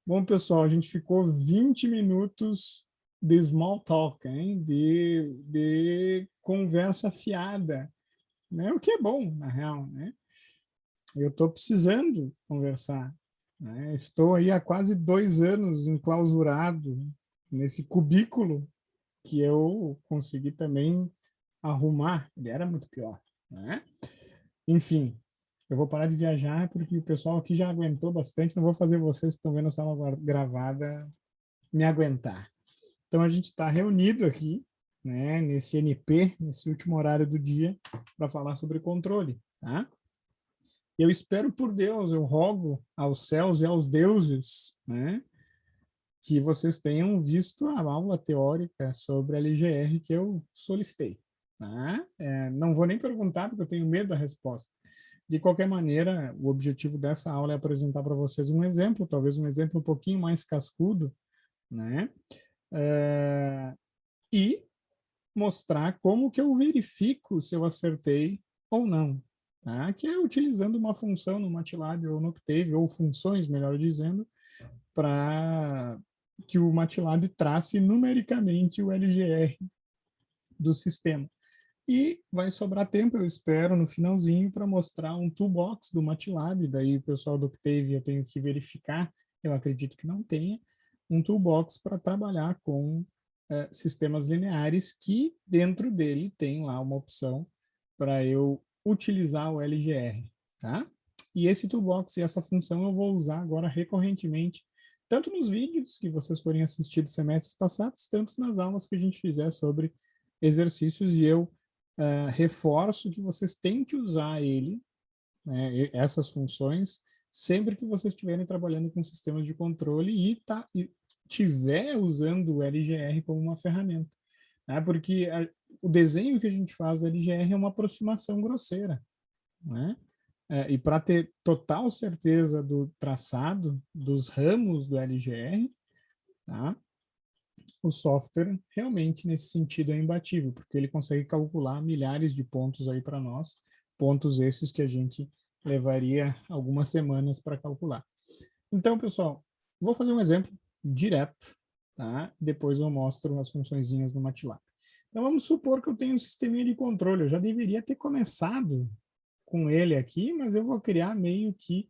Bom, pessoal, a gente ficou 20 minutos de small talk, hein? De conversa fiada, né? O que é bom, na real, né? Eu estou precisando conversar, né? Estou aí há quase 2 anos enclausurado nesse cubículo que eu consegui também arrumar. Ele era muito pior, né? Enfim, eu vou parar de viajar porque o pessoal aqui já aguentou bastante. Não vou fazer vocês que estão vendo essa aula gravada me aguentar. Então, a gente está reunido aqui, né, nesse NP, nesse último horário do dia, para falar sobre controle. Tá? Eu espero por Deus, eu rogo aos céus e aos deuses, né, que vocês tenham visto a aula teórica sobre a LGR que eu solicitei. Tá? Não vou nem perguntar, porque eu tenho medo da resposta. De qualquer maneira, o objetivo dessa aula é apresentar para vocês um exemplo, talvez um exemplo um pouquinho mais cascudo, né? E mostrar como que eu verifico se eu acertei ou não, tá? Que é utilizando uma função no MATLAB ou no Octave, ou funções, melhor dizendo, para que o MATLAB trace numericamente o LGR do sistema. E vai sobrar tempo, eu espero, no finalzinho, para mostrar um toolbox do MATLAB, daí o pessoal do Octave eu tenho que verificar, eu acredito que não tenha, um toolbox para trabalhar com sistemas lineares que dentro dele tem lá uma opção para eu utilizar o LGR, tá? E esse toolbox e essa função eu vou usar agora recorrentemente, tanto nos vídeos que vocês forem assistir semestres passados, tanto nas aulas que a gente fizer sobre exercícios, e eu reforço que vocês têm que usar ele, né, essas funções, sempre que vocês estiverem trabalhando com sistemas de controle e tiver usando o LGR como uma ferramenta. Né, porque o desenho que a gente faz do LGR é uma aproximação grosseira. Né? E para ter total certeza do traçado dos ramos do LGR, tá? O software realmente nesse sentido é imbatível, porque ele consegue calcular milhares de pontos aí para nós, pontos esses que a gente levaria algumas semanas para calcular. Então, pessoal, vou fazer um exemplo direto, tá? Depois eu mostro as funçõezinhas no MATLAB. Então, vamos supor que eu tenho um sisteminha de controle, eu já deveria ter começado com ele aqui, mas eu vou criar meio que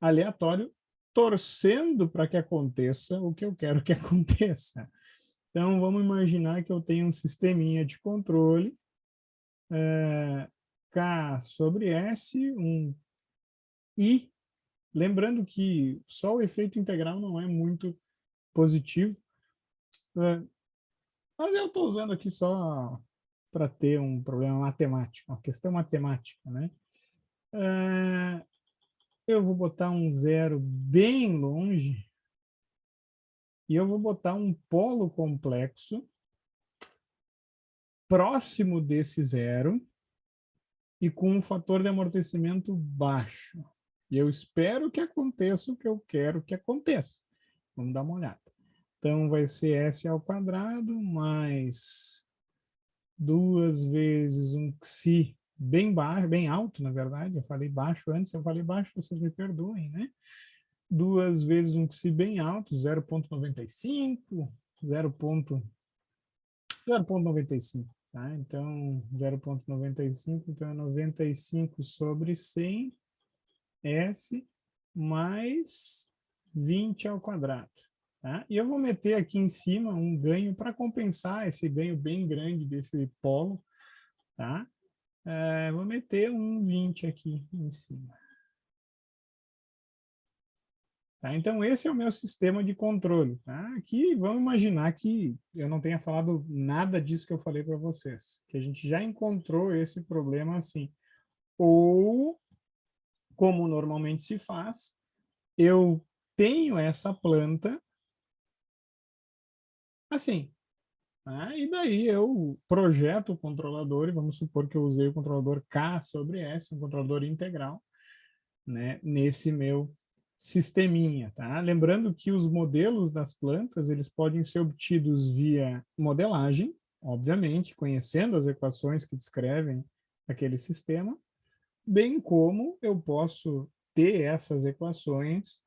aleatório, torcendo para que aconteça o que eu quero que aconteça. Então, vamos imaginar que eu tenho um sisteminha de controle, K sobre S, um I. Lembrando que só o efeito integral não é muito positivo, mas eu estou usando aqui só para ter um problema matemático, uma questão matemática, né? Eu vou botar um zero bem longe e eu vou botar um polo complexo próximo desse zero e com um fator de amortecimento baixo. E eu espero que aconteça o que eu quero que aconteça. Vamos dar uma olhada. Então, vai ser S ao quadrado mais 2 vezes um xi bem baixo, bem alto, na verdade. Eu falei baixo antes, eu falei baixo, vocês me perdoem, né? 2 vezes um xi bem alto, 0,95, 0,95. Tá? Então, 0,95, então é 95 sobre 100 S mais 20 ao quadrado. Tá? E eu vou meter aqui em cima um ganho para compensar esse ganho bem grande desse polo. Tá? Vou meter um 20 aqui em cima. Tá? Então, esse é o meu sistema de controle. Tá? Aqui, vamos imaginar que eu não tenha falado nada disso que eu falei para vocês, que a gente já encontrou esse problema assim. Ou, como normalmente se faz, eu tenho essa planta assim. Né? E daí eu projeto o controlador, e vamos supor que eu usei o controlador K sobre S, um controlador integral, né, nesse meu sisteminha, tá? Lembrando que os modelos das plantas, eles podem ser obtidos via modelagem, obviamente, conhecendo as equações que descrevem aquele sistema, bem como eu posso ter essas equações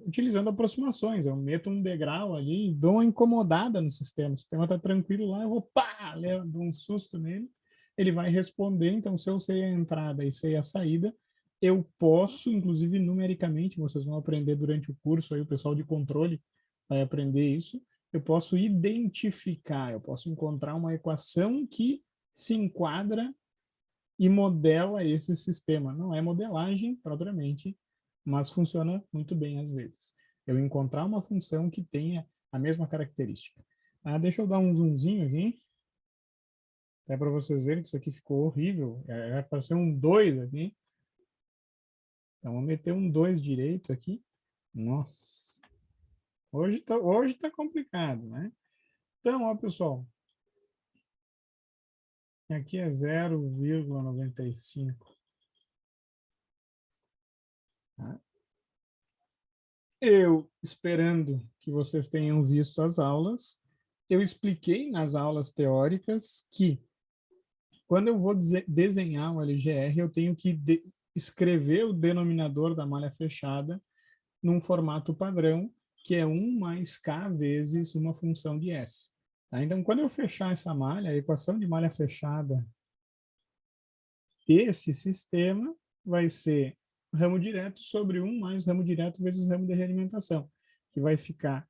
utilizando aproximações. Eu meto um degrau ali, dou uma incomodada no sistema. O sistema está tranquilo lá, eu vou pá, dou um susto nele, ele vai responder. Então, se eu sei a entrada e sei a saída, eu posso, inclusive numericamente, vocês vão aprender durante o curso, aí o pessoal de controle vai aprender isso, eu posso identificar, eu posso encontrar uma equação que se enquadra e modela esse sistema. Não é modelagem propriamente, mas funciona muito bem às vezes. Eu encontrar uma função que tenha a mesma característica. Deixa eu dar um zoomzinho aqui, até para vocês verem que isso aqui ficou horrível. Vai parecer um 2 aqui. Então, vou meter um 2 direito aqui. Nossa, hoje tá complicado, né? Então, ó, pessoal, aqui é 0,95. Tá? Eu, esperando que vocês tenham visto as aulas, eu expliquei nas aulas teóricas que quando eu vou desenhar um LGR, eu tenho que escrever o denominador da malha fechada num formato padrão, que é 1 mais K vezes uma função de S. Tá? Então, quando eu fechar essa malha, a equação de malha fechada desse sistema vai ser ramo direto sobre 1 mais ramo direto vezes ramo de realimentação, que vai ficar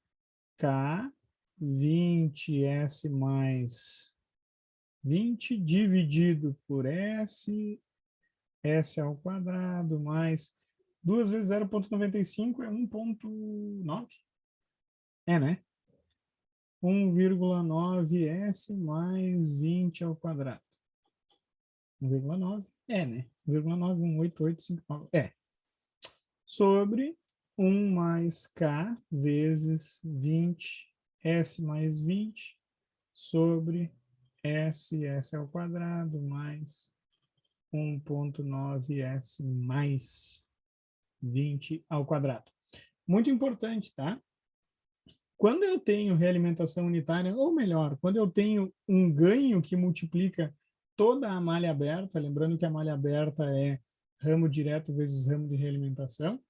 K 20S mais 20 dividido por S, S ao quadrado, mais 2 vezes 0,95 é 1,9. É, né? 1,9S mais 20 ao quadrado. 1,9. É, né? 1,91885. É. Sobre 1 mais K vezes 20, S mais 20, sobre S ao quadrado, mais 1,9S mais 20 ao quadrado. Muito importante, tá? Quando eu tenho realimentação unitária, ou melhor, quando eu tenho um ganho que multiplica toda a malha aberta, lembrando que a malha aberta é ramo direto vezes ramo de realimentação,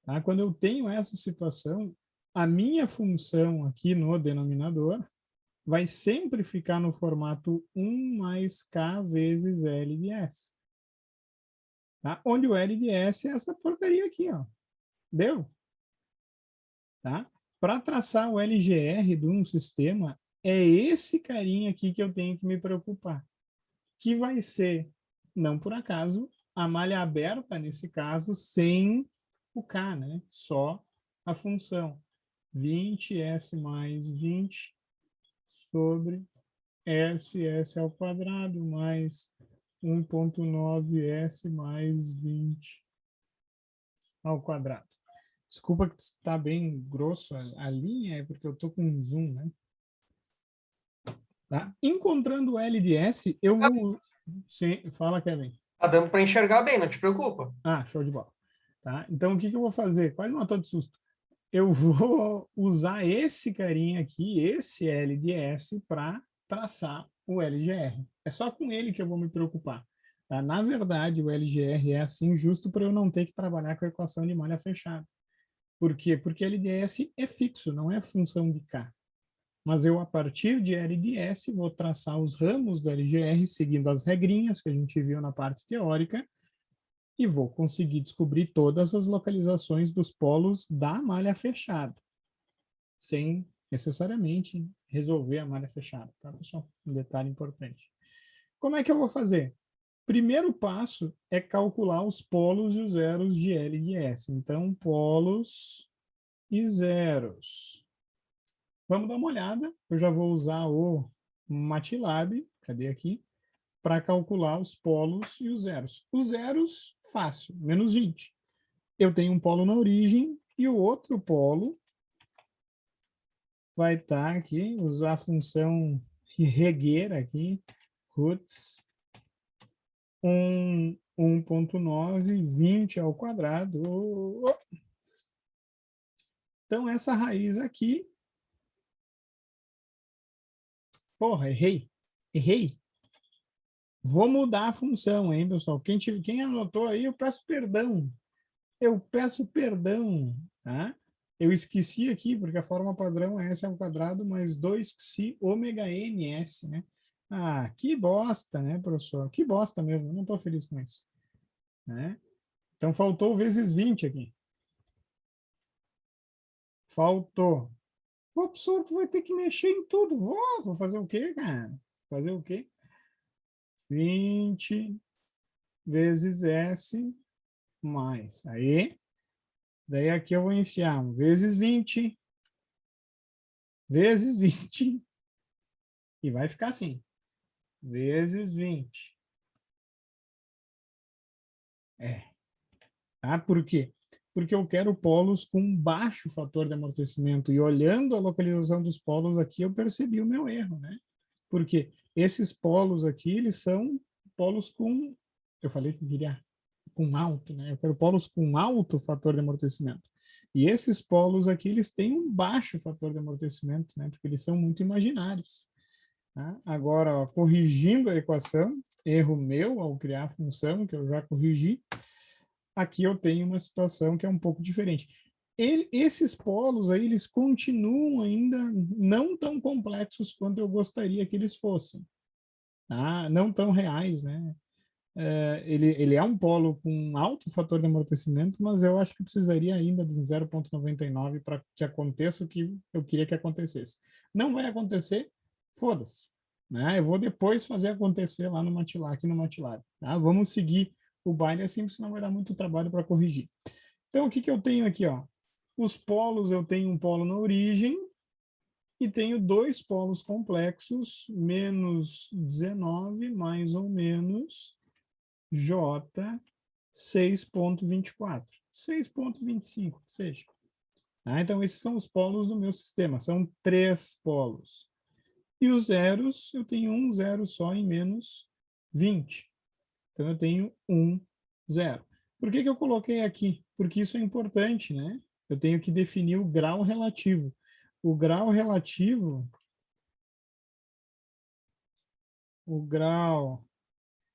tá? Quando eu tenho essa situação, a minha função aqui no denominador vai sempre ficar no formato 1 mais K vezes L de S. Tá? Onde o L de S é essa porcaria aqui, ó. Deu? Tá? Para traçar o LGR de um sistema, é esse carinha aqui que eu tenho que me preocupar. Que vai ser, não por acaso, a malha aberta, nesse caso, sem o K, né? Só a função 20S mais 20 sobre S ao quadrado mais 1,9S mais 20 ao quadrado. Desculpa que está bem grosso a linha, é porque eu estou com um zoom, né? Tá? Encontrando o L de S, eu vou... Sim, fala, Kevin. Tá dando para enxergar bem, não te preocupa. Show de bola. Tá? Então, o que eu vou fazer? Quase matou de susto. Eu vou usar esse carinha aqui, esse L de S, para traçar o LGR. É só com ele que eu vou me preocupar. Tá? Na verdade, o LGR é assim justo para eu não ter que trabalhar com a equação de malha fechada. Por quê? Porque LDS é fixo, não é função de K. Mas eu, a partir de LDS, vou traçar os ramos do LGR, seguindo as regrinhas que a gente viu na parte teórica, e vou conseguir descobrir todas as localizações dos polos da malha fechada, sem necessariamente resolver a malha fechada, tá, pessoal? Um detalhe importante. Como é que eu vou fazer? Primeiro passo é calcular os polos e os zeros de L e de S. Então, polos e zeros. Vamos dar uma olhada. Eu já vou usar o MATLAB, cadê aqui? Para calcular os polos e os zeros. Os zeros, fácil, menos 20. Eu tenho um polo na origem e o outro polo vai estar aqui, usar a função regueira aqui, roots, 1,9, 20 ao quadrado. Então, essa raiz aqui... Porra, errei. Vou mudar a função, hein, pessoal? Quem anotou aí, eu peço perdão. Eu peço perdão, tá? Eu esqueci aqui, porque a forma padrão é S ao quadrado mais 2 ômega ns, né? Ah, que bosta, né, professor? Que bosta mesmo, não estou feliz com isso, né? Então, faltou vezes 20 aqui. Faltou. Pô, professor, tu vai ter que mexer em tudo. Vou fazer o quê, cara? Fazer o quê? 20 vezes S mais. Aí, daí aqui eu vou enfiar um vezes 20 vezes 20 e vai ficar assim. Vezes 20. É. Tá? Por quê? Porque eu quero polos com baixo fator de amortecimento. E olhando a localização dos polos aqui, eu percebi o meu erro, né? Porque esses polos aqui, eles são polos com, eu falei que queria com alto, né? Eu quero polos com alto fator de amortecimento. E esses polos aqui, eles têm um baixo fator de amortecimento, né? Porque eles são muito imaginários. Tá? Agora, ó, corrigindo a equação, erro meu ao criar a função, que eu já corrigi, aqui eu tenho uma situação que é um pouco diferente. Esses polos aí, eles continuam ainda não tão complexos quanto eu gostaria que eles fossem. Tá? Não tão reais, né? Ele é um polo com alto fator de amortecimento, mas eu acho que precisaria ainda de um 0,99 para que aconteça o que eu queria que acontecesse. Não vai acontecer, foda-se. Né? Eu vou depois fazer acontecer lá no MATLAB, aqui no MATLAB. Tá? Vamos seguir o baile assim, senão vai dar muito trabalho para corrigir. Então, o que, que eu tenho aqui? Ó? Os polos, eu tenho um polo na origem e tenho dois polos complexos, menos 19, mais ou menos J 6,24, 6,25, que seja. Ah, então, esses são os polos do meu sistema, são 3 polos. E os zeros, eu tenho um zero só em menos 20. Então, eu tenho 1, 0. Por que, que eu coloquei aqui? Porque isso é importante, né? Eu tenho que definir o grau relativo. O grau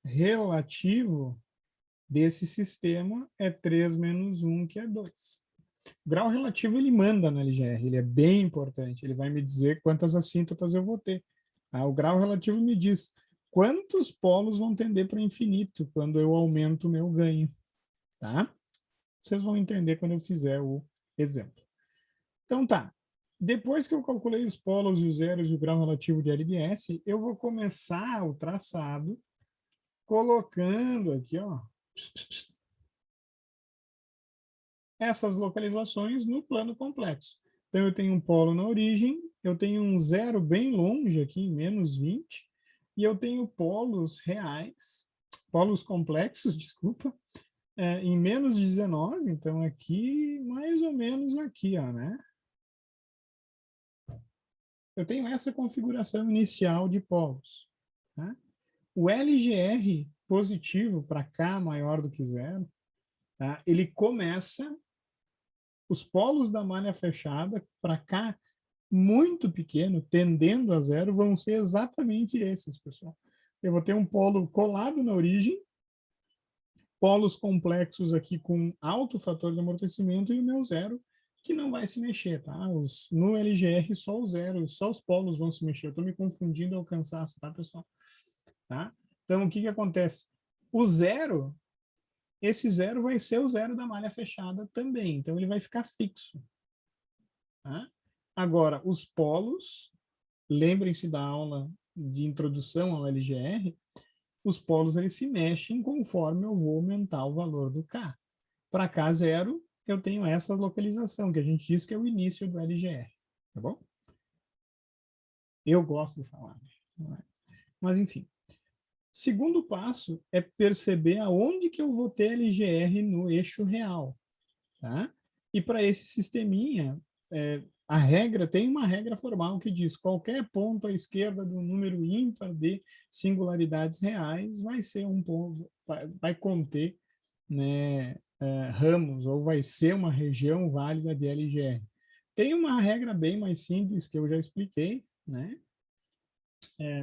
relativo desse sistema é 3 menos 1, que é 2. O grau relativo, ele manda na LGR, ele é bem importante, ele vai me dizer quantas assíntotas eu vou ter. O grau relativo me diz quantos polos vão tender para o infinito quando eu aumento o meu ganho. Tá? Vocês vão entender quando eu fizer o exemplo. Então tá, depois que eu calculei os polos e os zeros e o grau relativo de LDS, eu vou começar o traçado colocando aqui, ó, essas localizações no plano complexo. Então, eu tenho um polo na origem, eu tenho um zero bem longe aqui, em menos 20, e eu tenho polos reais, polos complexos, desculpa, em menos 19, então aqui, mais ou menos aqui, ó, né? Eu tenho essa configuração inicial de polos. Tá? O LGR positivo para K maior do que zero, tá? Ele começa os polos da malha fechada para cá muito pequeno, tendendo a zero, vão ser exatamente esses, pessoal. Eu vou ter um polo colado na origem, polos complexos aqui com alto fator de amortecimento e o meu zero, que não vai se mexer, tá? No LGR, só o zero, só os polos vão se mexer. Eu estou me confundindo ao cansaço, tá, pessoal? Tá? Então, o que, que acontece? O zero, esse zero vai ser o zero da malha fechada também. Então, ele vai ficar fixo. Tá? Agora, os polos, lembrem-se da aula de introdução ao LGR, os polos eles se mexem conforme eu vou aumentar o valor do K. Para K0, eu tenho essa localização, que a gente diz que é o início do LGR. Tá bom? Eu gosto de falar. Né? Mas, enfim. Segundo passo é perceber aonde que eu vou ter LGR no eixo real. Tá? E para esse sisteminha, a regra, tem uma regra formal que diz qualquer ponto à esquerda do número ímpar de singularidades reais vai ser um ponto, vai conter, né, ramos, ou vai ser uma região válida de LGR. Tem uma regra bem mais simples que eu já expliquei, né?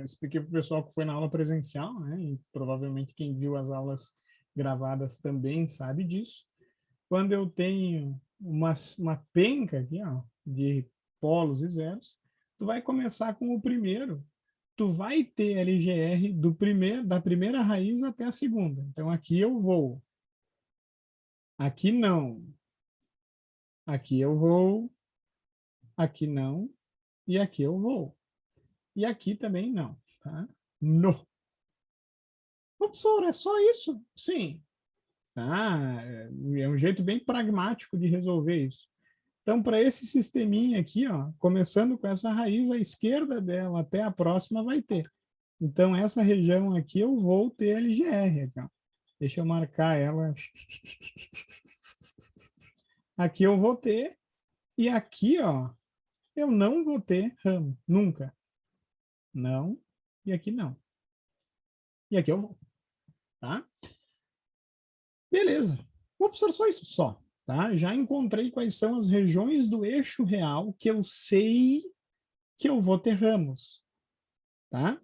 Expliquei para o pessoal que foi na aula presencial, né? E provavelmente quem viu as aulas gravadas também sabe disso. quando eu tenho uma penca aqui, ó, de polos e zeros, tu vai começar com o primeiro. Tu vai ter LGR da primeira raiz até a segunda. Então, aqui eu vou. Aqui não. Aqui eu vou. Aqui não. E aqui eu vou. E aqui também não. Tá? No. Professor, é só isso? Sim. Tá? É um jeito bem pragmático de resolver isso. Então, para esse sisteminha aqui, ó, começando com essa raiz, a esquerda dela até a próxima vai ter. Então, essa região aqui eu vou ter LGR. Aqui, ó. Deixa eu marcar ela. Aqui eu vou ter. E aqui, ó, eu não vou ter ramo. Nunca. Não. E aqui não. E aqui eu vou. Tá? Beleza. Vou professor, só isso só. Tá? Já encontrei quais são as regiões do eixo real que eu sei que eu vou ter ramos. Tá?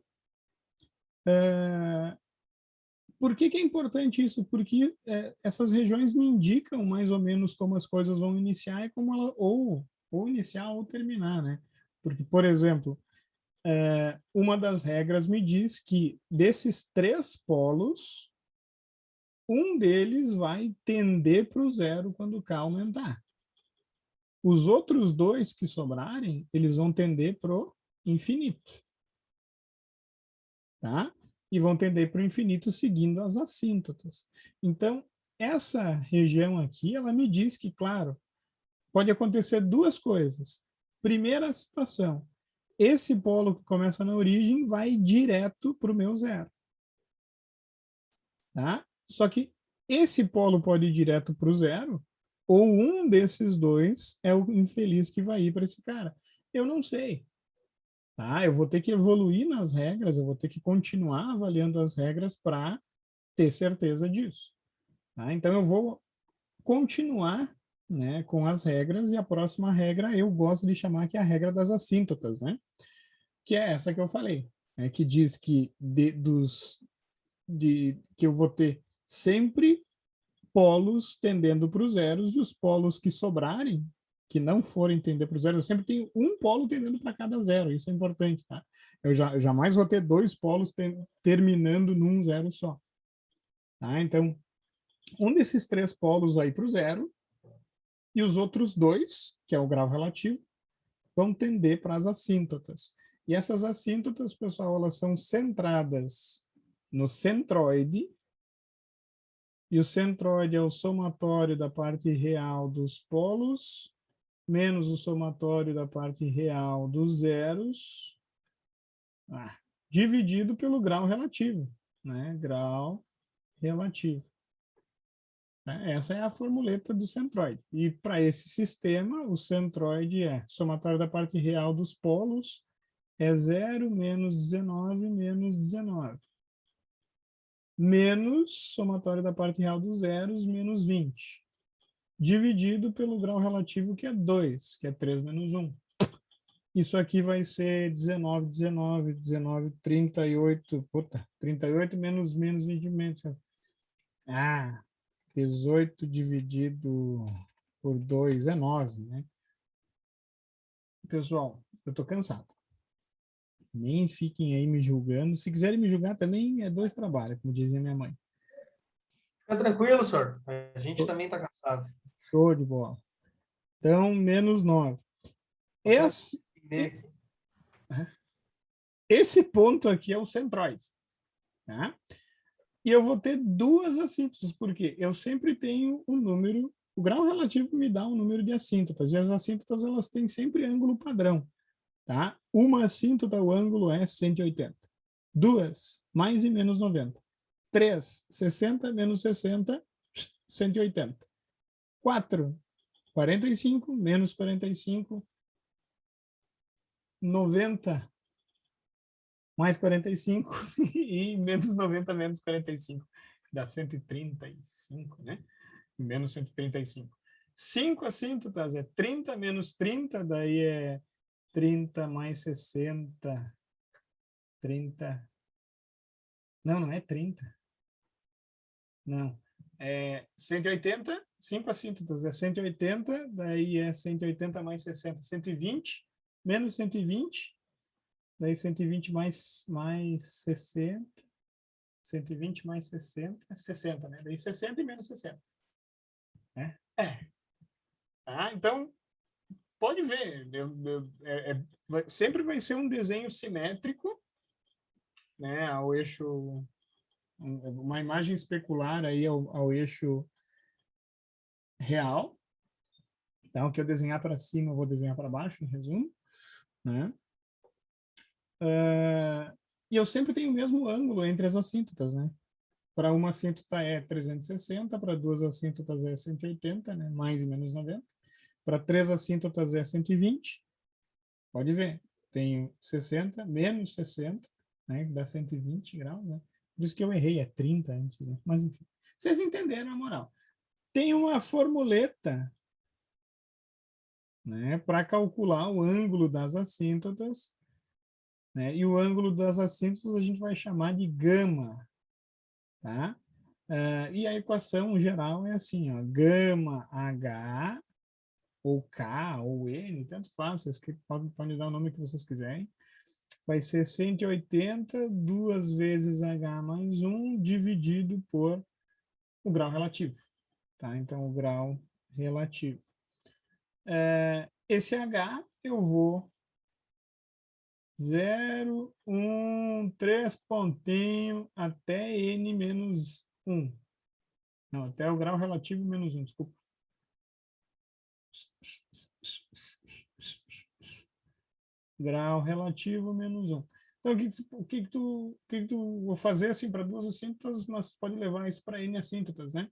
Por que é importante isso? Porque essas regiões me indicam mais ou menos como as coisas vão iniciar e como ela ou iniciar ou terminar, né? Porque, por exemplo, uma das regras me diz que desses 3 polos, um deles vai tender para o zero quando K aumentar. Os outros 2 que sobrarem, eles vão tender para o infinito. Tá? E vão tender para o infinito seguindo as assíntotas. Então, essa região aqui, ela me diz que, claro, pode acontecer 2 coisas. Primeira situação, esse polo que começa na origem vai direto para o meu zero. Tá? Só que esse polo pode ir direto para o zero, ou um desses 2 é o infeliz que vai ir para esse cara. Eu não sei. Tá? Eu vou ter que evoluir nas regras, eu vou ter que continuar avaliando as regras para ter certeza disso. Tá? Então, eu vou continuar, né, com as regras, e a próxima regra eu gosto de chamar que é a regra das assíntotas, né? Que é essa que eu falei, né? Que diz que que eu vou ter sempre polos tendendo para os zeros, e os polos que sobrarem, que não forem tender para o zero, eu sempre tenho um polo tendendo para cada zero, isso é importante, tá? Eu jamais vou ter 2 polos terminando num zero só. Tá? Então, um desses 3 polos vai para o zero, e os outros 2, que é o grau relativo, vão tender para as assíntotas. E essas assíntotas, pessoal, elas são centradas no centroide, e o centroide é o somatório da parte real dos polos, menos o somatório da parte real dos zeros, dividido pelo grau relativo, né? Grau relativo. Essa é a formuleta do centroide. E para esse sistema, o centroide é somatório da parte real dos polos é 0 menos 19 menos 19. Menos somatório da parte real dos zeros menos 20. Dividido pelo grau relativo, que é 2, que é 3 menos 1. Isso aqui vai ser 19, 19, 19, 38. Puta, 38 menos 20 menos. 18 dividido por 2 é 9, né? Pessoal, eu tô cansado. Nem fiquem aí me julgando. Se quiserem me julgar também, é 2 trabalhos, como dizia minha mãe. Fica tranquilo, senhor. A gente também está cansado. Show de bola. Então, menos 9. Esse ponto aqui é o centroide. Tá? E eu vou ter 2 assíntotas, porque eu sempre tenho um número, o grau relativo me dá um número de assíntotas, e as assíntotas elas têm sempre ângulo padrão. Tá? Uma assíntota, o ângulo é 180. 2, mais e menos 90. 3, 60 menos 60, 180. 4, 45 menos 45, 90 mais 45 e menos 90 menos 45. Dá 135, né? Menos 135. 5 assíntotas é 30 menos 30, daí é 30 mais 60. 30. Não, não é 30. Não. É 180 5 assíntotas é 180, daí é 180 mais 60, 120, menos 120, daí 120 mais 60, 120 mais 60, é 60, né? Daí 60 e menos 60. Né? Tá? Então, pode ver, sempre vai ser um desenho simétrico, né? Ao eixo, uma imagem especular aí ao eixo real. Então, o que eu desenhar para cima, eu vou desenhar para baixo, em resumo, né? E eu sempre tenho o mesmo ângulo entre as assíntotas, né? Para uma assíntota é 360, para duas assíntotas é 180, né? Mais e menos 90. Para três assíntotas é 120. Pode ver, tenho 60 menos 60, né? Dá 120 graus, né? Por isso que eu errei, é 30 antes, né? Mas enfim, vocês entenderam a moral. Tem uma formuleta, né? Para calcular o ângulo das assíntotas, né? E o ângulo das assíntotas a gente vai chamar de gama, tá? E a equação geral é assim, ó, gama H, ou K, ou N, tanto faz, vocês podem dar o nome que vocês quiserem, vai ser 180 duas vezes H mais 1 dividido por o grau relativo, tá? Então, o grau relativo. Esse H eu vou 0, 1, 3 pontinho até N menos 1. Não, até o grau relativo menos 1, desculpa. Grau relativo menos 1. Então, o que tu vou fazer assim para duas assíntotas, mas pode levar isso para N assíntotas, né?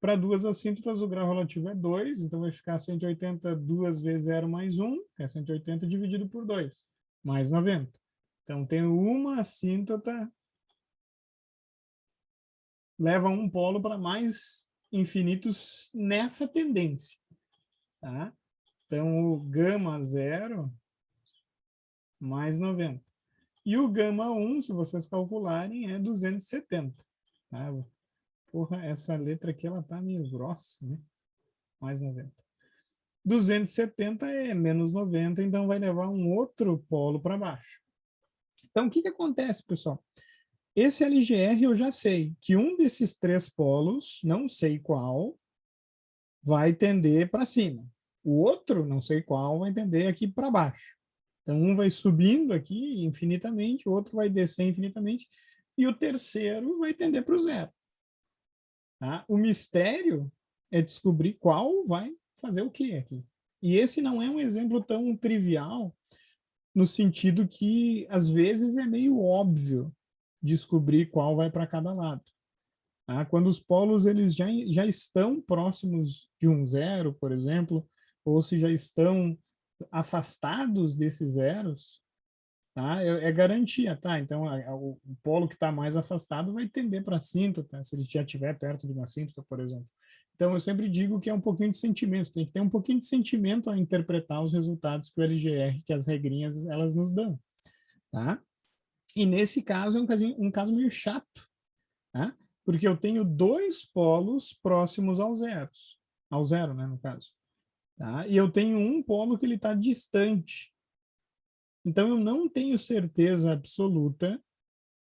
Para duas assíntotas, o grau relativo é 2, então vai ficar 180 2 vezes 0 mais 1, que é 180 dividido por 2, mais 90. Então, tenho uma assíntota, leva um polo para mais infinitos nessa tendência. Tá? Então, o gama 0 mais 90. E o gama 1, se vocês calcularem, é 270. Tá? Porra, essa letra aqui, ela tá meio grossa, né? Mais 90. 270 é menos 90, então vai levar um outro polo para baixo. Então, o que acontece, pessoal? Esse LGR eu já sei que um desses três polos, não sei qual, vai tender para cima. O outro, não sei qual, vai tender aqui para baixo. Então, um vai subindo aqui infinitamente, o outro vai descer infinitamente, e o terceiro vai tender para o zero. Tá? O mistério é descobrir qual vai fazer o que aqui. E esse não é um exemplo tão trivial, no sentido que, às vezes, é meio óbvio descobrir qual vai para cada lado. Tá? Quando os polos eles já estão próximos de um zero, por exemplo, ou se já estão afastados desses zeros, tá? É garantia, tá? Então, o polo que está mais afastado vai tender para a assíntota, se ele já estiver perto de uma assíntota, por exemplo. Então, eu sempre digo que é um pouquinho de sentimento, tem que ter um pouquinho de sentimento ao interpretar os resultados que o LGR, que as regrinhas, elas nos dão, tá? E nesse caso, é um caso meio chato, tá? Porque eu tenho dois polos próximos ao zero, né, no caso. Tá? E eu tenho um polo que ele está distante. Então, eu não tenho certeza absoluta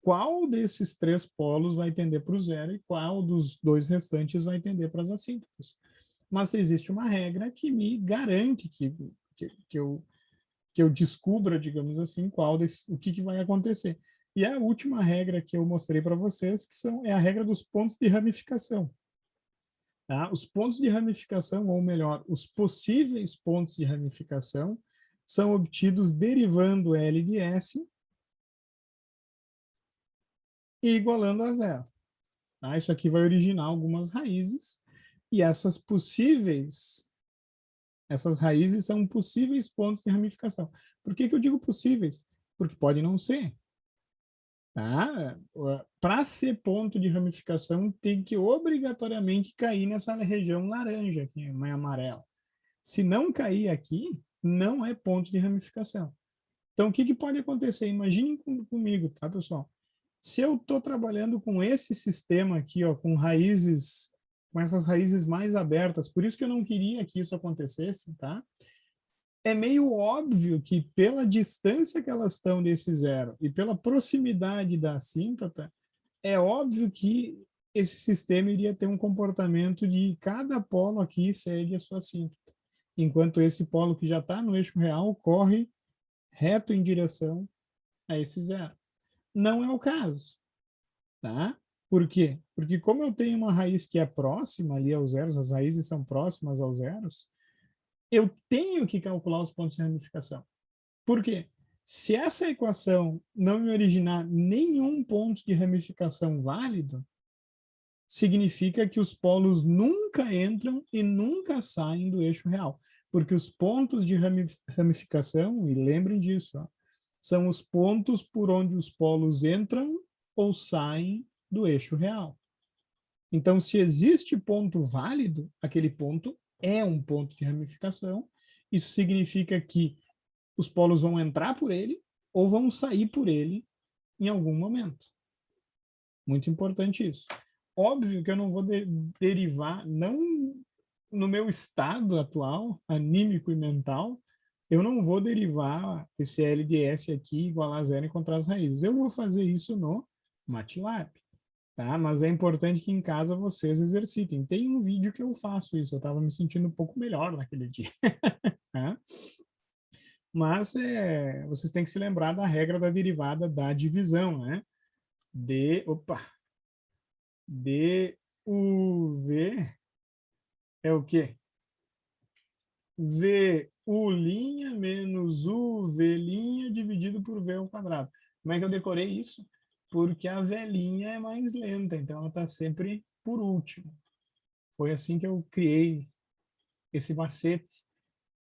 qual desses três polos vai tender para o zero e qual dos dois restantes vai tender para as assíntotas. Mas existe uma regra que me garante que eu descubra, digamos assim, o que vai acontecer. E a última regra que eu mostrei para vocês, é a regra dos pontos de ramificação. Tá? Os pontos de ramificação, ou melhor, os possíveis pontos de ramificação, são obtidos derivando L de S e igualando a zero. Tá? Isso aqui vai originar algumas raízes, e essas raízes são possíveis pontos de ramificação. Por que eu digo possíveis? Porque pode não ser. Tá? Para ser ponto de ramificação, tem que obrigatoriamente cair nessa região laranja, que é amarela. Se não cair aqui, não é ponto de ramificação. Então, o que pode acontecer? Imaginem comigo, tá, pessoal? Se eu estou trabalhando com esse sistema aqui, ó, com raízes com essas raízes mais abertas. Por isso que eu não queria que isso acontecesse, tá? É meio óbvio que pela distância que elas estão desse zero e pela proximidade da assíntota, é óbvio que esse sistema iria ter um comportamento de cada polo aqui segue a sua assíntota, enquanto esse polo que já está no eixo real corre reto em direção a esse zero. Não é o caso, tá? Por quê? Porque como eu tenho uma raiz que é próxima ali aos zeros, as raízes são próximas aos zeros, eu tenho que calcular os pontos de ramificação. Por quê? Se essa equação não me originar nenhum ponto de ramificação válido, significa que os polos nunca entram e nunca saem do eixo real. Porque os pontos de ramificação, e lembrem disso, ó, são os pontos por onde os polos entram ou saem do eixo real. Então, se existe ponto válido, aquele ponto é um ponto de ramificação. Isso significa que os polos vão entrar por ele ou vão sair por ele em algum momento. Muito importante isso. Óbvio que eu não vou derivar, não no meu estado atual, anímico e mental, eu não vou derivar esse LDS aqui igual a zero e encontrar as raízes. Eu vou fazer isso no MATLAB. Tá? Mas é importante que em casa vocês exercitem. Tem um vídeo que eu faço isso, eu estava me sentindo um pouco melhor naquele dia. Tá? Mas vocês têm que se lembrar da regra da derivada da divisão, né? DUV é o quê? VU' menos UV' dividido por V ao quadrado. Como é que eu decorei isso? Porque a velhinha é mais lenta, então ela está sempre por último. Foi assim que eu criei esse macete,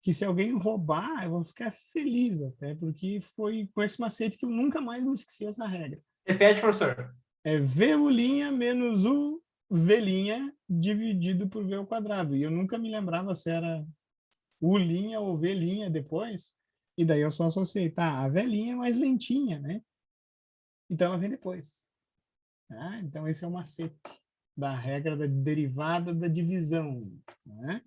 que se alguém roubar, eu vou ficar feliz até, porque foi com esse macete que eu nunca mais me esqueci essa regra. Repete, professor. É VU' menos UV' dividido por V ao quadrado. E eu nunca me lembrava se era U' ou V' depois. E daí eu só associei, tá, a velhinha é mais lentinha, né? Então ela vem depois. Tá? Então esse é o macete da regra da derivada da divisão, né?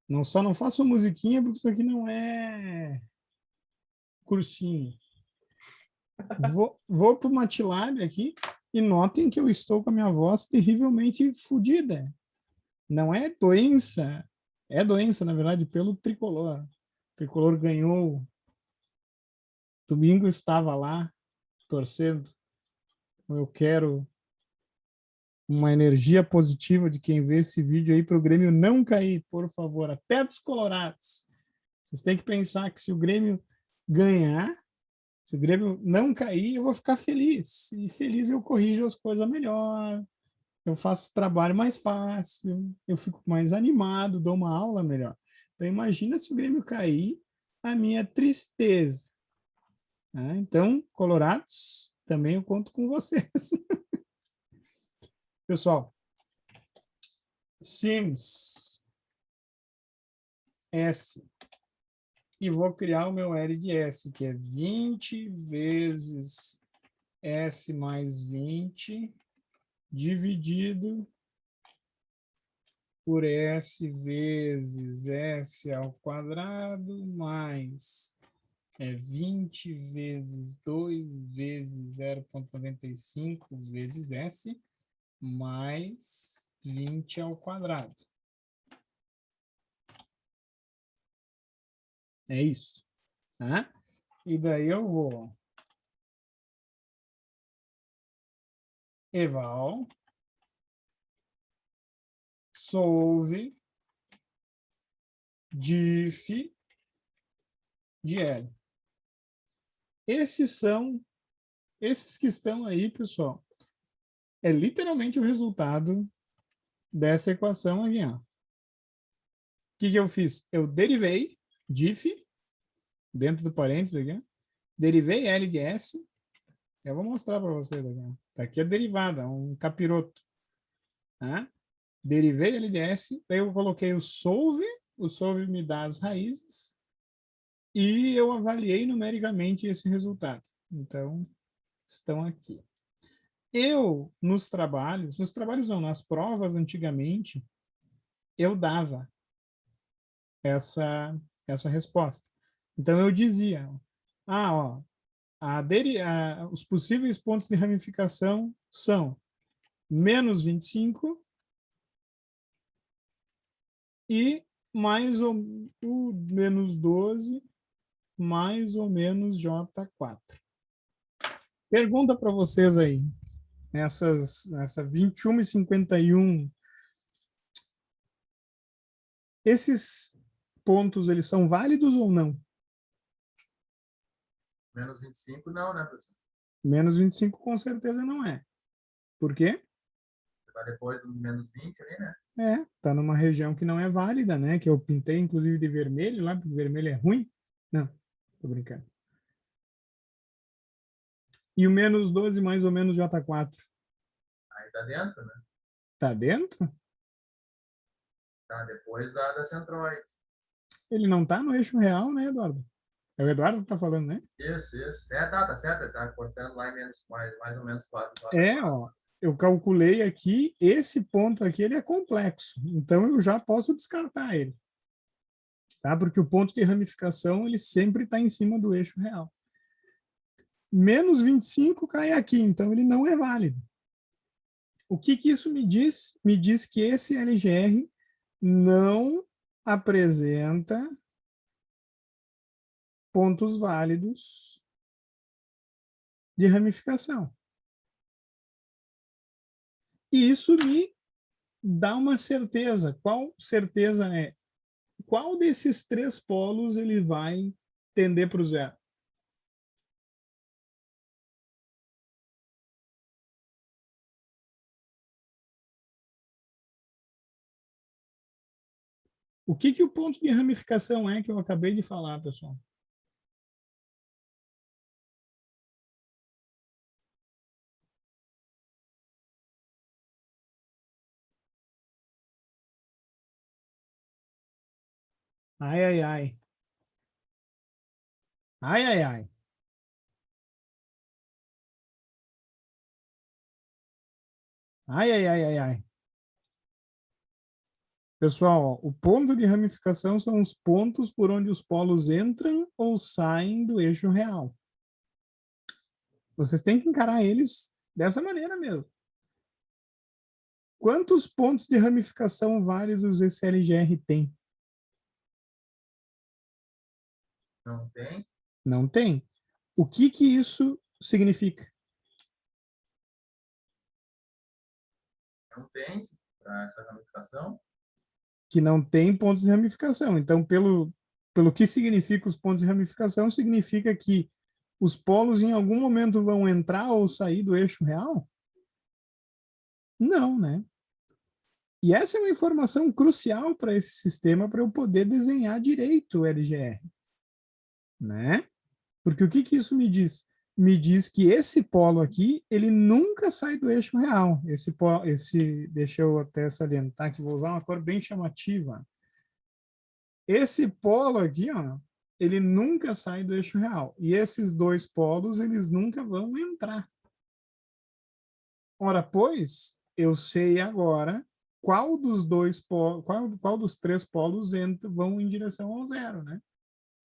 Não faço musiquinha porque isso aqui não é cursinho. Vou para o MATLAB aqui e notem que eu estou com a minha voz terrivelmente fodida. Não é doença, é doença, na verdade, pelo tricolor. O tricolor ganhou. Domingo eu estava lá torcendo. Eu quero uma energia positiva de quem vê esse vídeo aí para o Grêmio não cair, por favor, até dos colorados. Vocês têm que pensar que se o Grêmio ganhar, se o Grêmio não cair, eu vou ficar feliz. E feliz eu corrijo as coisas melhor, eu faço trabalho mais fácil, eu fico mais animado, dou uma aula melhor. Então imagina se o Grêmio cair, a minha tristeza. Então, colorados, também eu conto com vocês. Pessoal, Sims S. E vou criar o meu L de S, que é 20 vezes S mais 20 dividido por S vezes S ao quadrado mais 20 vezes 2 vezes 0,95 vezes S mais 20 ao quadrado. É isso. Tá? E daí eu vou eval solve diff de L. Esses que estão aí, pessoal, é literalmente o resultado dessa equação aqui. Ó. O que eu fiz? Eu derivei diff, dentro do parênteses aqui, derivei L de S. Eu vou mostrar para vocês aqui. Ó. Tá aqui a derivada, um capiroto. Tá? Derivei L de S, daí eu coloquei o solve me dá as raízes, e eu avaliei numericamente esse resultado. Então, estão aqui. nos trabalhos não, nas provas antigamente, eu dava essa resposta. Então, eu dizia, ó, os possíveis pontos de ramificação são menos 25 e mais o menos 12 mais ou menos J4. Pergunta para vocês aí, nessa 21h51, esses pontos, eles são válidos ou não? Menos 25 não, né, professor? Menos 25 com certeza não é. Por quê? Tá depois do menos 20 ali, né? Tá numa região que não é válida, né? Que eu pintei, inclusive, de vermelho lá, porque vermelho é ruim. Não, tô brincando. E o menos 12 mais ou menos J4. Aí tá dentro, né? Tá dentro? Tá depois da centroide. Ele não tá no eixo real, né, Eduardo? É o Eduardo que tá falando, né? Isso. Tá certo. Tá cortando lá em menos, mais ou menos 4. Ó. Eu calculei aqui, esse ponto aqui, ele é complexo. Então, eu já posso descartar ele. Tá? Porque o ponto de ramificação, ele sempre está em cima do eixo real. Menos 25 cai aqui, então ele não é válido. O que isso me diz? Me diz que esse LGR não apresenta pontos válidos de ramificação. E isso me dá uma certeza. Qual certeza é? Qual desses três polos ele vai tender para o zero? O que o ponto de ramificação é que eu acabei de falar, pessoal? Ai, ai, ai. Ai, ai, ai. Ai, ai, ai, ai, ai. Pessoal, o ponto de ramificação são os pontos por onde os polos entram ou saem do eixo real. Vocês têm que encarar eles dessa maneira mesmo. Quantos pontos de ramificação válidos esse LGR tem? Não tem? Não tem. O que isso significa? Não tem para essa ramificação. Que não tem pontos de ramificação. Então, pelo que significa os pontos de ramificação, significa que os polos em algum momento vão entrar ou sair do eixo real? Não, né? E essa é uma informação crucial para esse sistema para eu poder desenhar direito o LGR, né? Porque o que isso me diz? Me diz que esse polo aqui, ele nunca sai do eixo real. Deixa eu até salientar que vou usar uma cor bem chamativa. Esse polo aqui, ó, ele nunca sai do eixo real. E esses dois polos, eles nunca vão entrar. Ora, pois, eu sei agora qual dos dois polos, qual dos três polos vão em direção ao zero, né?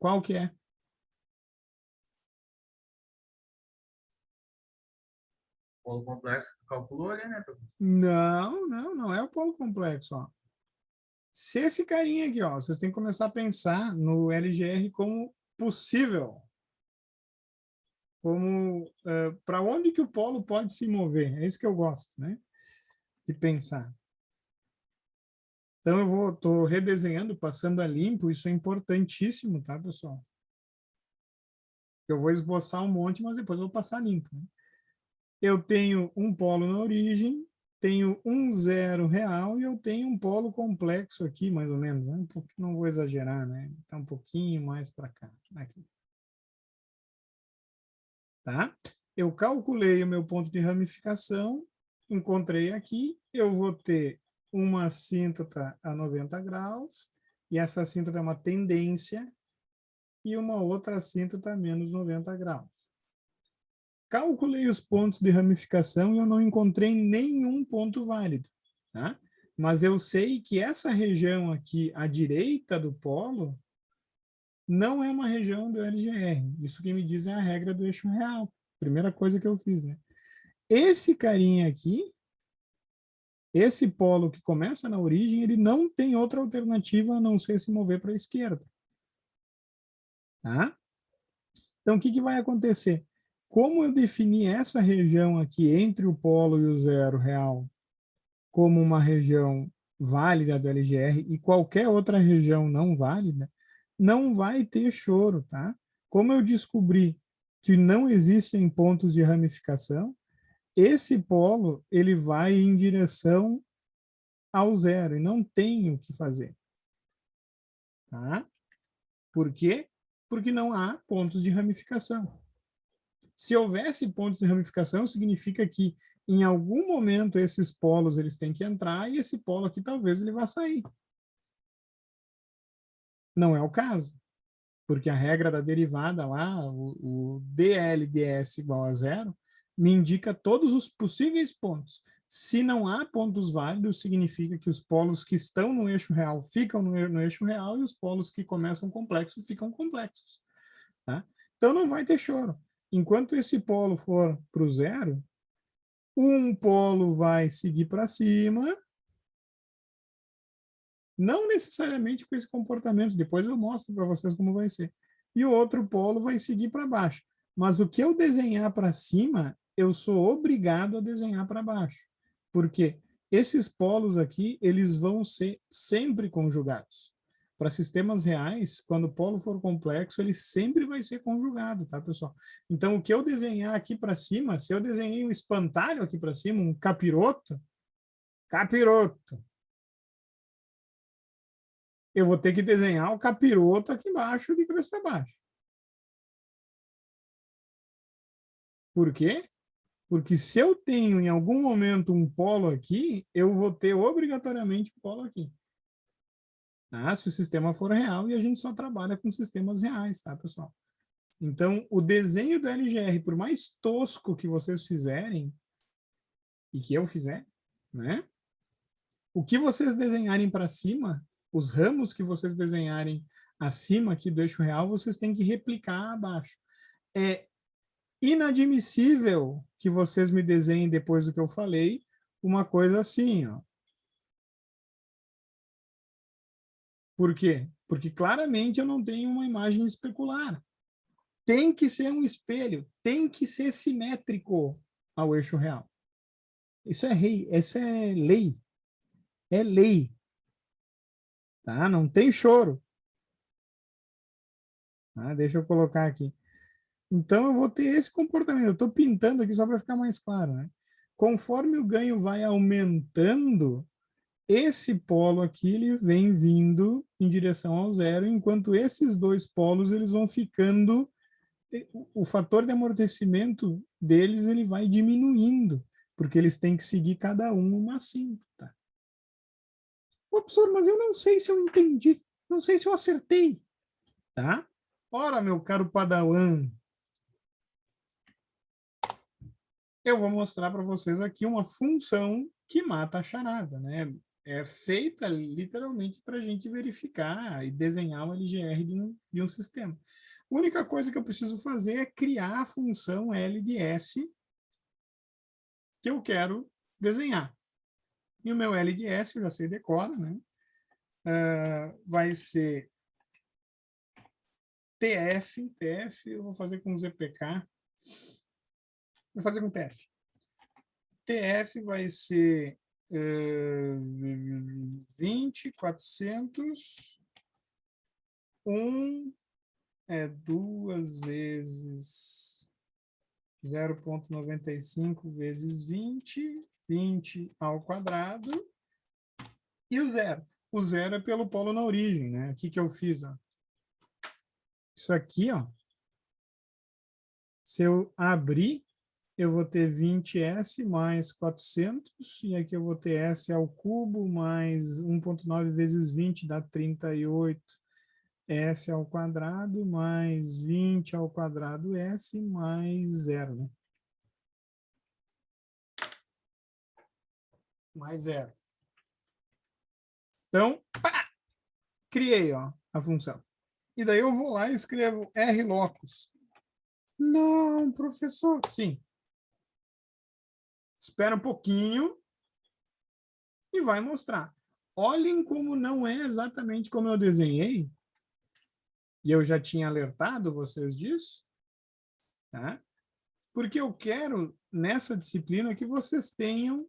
Qual que é? Polo complexo que calculou ali, né, professor? Não é o polo complexo, ó. Se esse carinha aqui, ó, vocês têm que começar a pensar no LGR como possível, como para onde que o polo pode se mover. É isso que eu gosto, né? De pensar. Então estou redesenhando, passando a limpo. Isso é importantíssimo, tá, pessoal? Eu vou esboçar um monte, mas depois eu vou passar limpo. Né? Eu tenho um polo na origem, tenho um zero real e eu tenho um polo complexo aqui, mais ou menos. Né? Não vou exagerar, né? Está um pouquinho mais para cá. Aqui. Tá? Eu calculei o meu ponto de ramificação, encontrei aqui, eu vou ter uma assíntota a 90 graus, e essa assíntota é uma tendência, e uma outra assíntota a menos 90 graus. calculei os pontos de ramificação e eu não encontrei nenhum ponto válido, tá? Mas eu sei que essa região aqui, à direita do polo, não é uma região do LGR. Isso que me diz é a regra do eixo real. Primeira coisa que eu fiz, né? Esse carinha aqui, esse polo que começa na origem, ele não tem outra alternativa a não ser se mover para a esquerda. Tá? Então, o que vai acontecer? Como eu defini essa região aqui entre o polo e o zero real como uma região válida do LGR e qualquer outra região não válida, não vai ter choro, tá? Como eu descobri que não existem pontos de ramificação, esse polo ele vai em direção ao zero e não tem o que fazer. Tá? Por quê? Porque não há pontos de ramificação. Se houvesse pontos de ramificação, significa que em algum momento esses polos eles têm que entrar e esse polo aqui talvez ele vá sair. Não é o caso, porque a regra da derivada lá, o dl ds igual a zero, me indica todos os possíveis pontos. Se não há pontos válidos, significa que os polos que estão no eixo real ficam no eixo real e os polos que começam complexos ficam complexos. Tá? Então não vai ter choro. Enquanto esse polo for para o zero, um polo vai seguir para cima, não necessariamente com esse comportamento, depois eu mostro para vocês como vai ser. E o outro polo vai seguir para baixo. Mas o que eu desenhar para cima, eu sou obrigado a desenhar para baixo. Por quê? Esses polos aqui, eles vão ser sempre conjugados. Para sistemas reais, quando o polo for complexo, ele sempre vai ser conjugado, tá, pessoal? Então, o que eu desenhar aqui para cima, se eu desenhei um espantalho aqui para cima, um capiroto, eu vou ter que desenhar o capiroto aqui embaixo, de cabeça para baixo. Por quê? Porque se eu tenho em algum momento um polo aqui, eu vou ter obrigatoriamente um polo aqui. Tá? Se o sistema for real, e a gente só trabalha com sistemas reais, tá, pessoal? Então, o desenho do LGR, por mais tosco que vocês fizerem, e que eu fizer, né? O que vocês desenharem para cima, os ramos que vocês desenharem acima aqui do eixo real, vocês têm que replicar abaixo. É inadmissível que vocês me desenhem, depois do que eu falei, uma coisa assim, ó. Por quê? Porque claramente eu não tenho uma imagem especular. Tem que ser um espelho, tem que ser simétrico ao eixo real. Isso é lei. É lei. Tá? Não tem choro. Tá? Deixa eu colocar aqui. Então, eu vou ter esse comportamento. Eu estou pintando aqui só para ficar mais claro. Né? Conforme o ganho vai aumentando, esse polo aqui ele vem vindo em direção ao zero, enquanto esses dois polos eles vão ficando, o fator de amortecimento deles ele vai diminuindo, porque eles têm que seguir cada um uma assíntota. Ô, professor, mas eu não sei se eu entendi, não sei se eu acertei. Tá? Ora, meu caro Padawan, eu vou mostrar para vocês aqui uma função que mata a charada, né? É feita literalmente para a gente verificar e desenhar o LGR de um sistema. A única coisa que eu preciso fazer é criar a função LDS que eu quero desenhar. E o meu LDS, eu já sei decora, né? Vai ser TF, eu vou fazer com ZPK. Vou fazer com TF. TF vai ser 20, 400, 1 é 2 vezes 0,95 vezes 20, 20 ao quadrado, e o zero. O zero é pelo polo na origem, né? O que eu fiz? Ó. Isso aqui, ó, se eu abrir, eu vou ter 20S mais 400, e aqui eu vou ter S ao cubo mais 1,9 vezes 20 dá 38. S ao quadrado mais 20 ao quadrado S mais 0. Né? mais 0. Então, pá, criei ó, a função. E daí eu vou lá e escrevo rlocus. Não, professor. Sim. Espera um pouquinho e vai mostrar. Olhem como não é exatamente como eu desenhei. E eu já tinha alertado vocês disso. Tá? Porque eu quero, nessa disciplina, que vocês tenham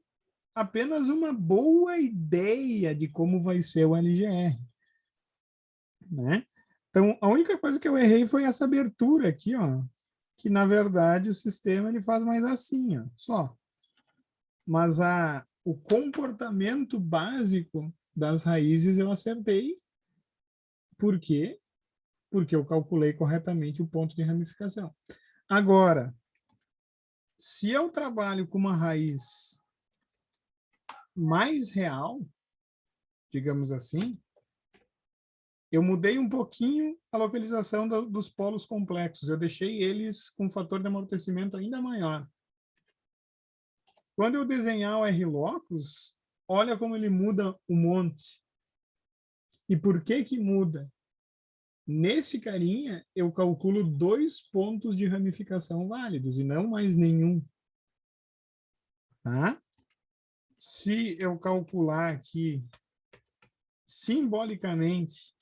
apenas uma boa ideia de como vai ser o LGR. Né? Então, a única coisa que eu errei foi essa abertura aqui, ó, que, na verdade, o sistema ele faz mais assim, ó, só. Mas o comportamento básico das raízes eu acertei. Por quê? Porque eu calculei corretamente o ponto de ramificação. Agora, se eu trabalho com uma raiz mais real, digamos assim, eu mudei um pouquinho a localização dos polos complexos. Eu deixei eles com um fator de amortecimento ainda maior. Quando eu desenhar o rlocus, olha como ele muda o monte. E por que que muda? Nesse carinha, eu calculo 2 pontos de ramificação válidos e não mais nenhum. Tá? Se eu calcular aqui simbolicamente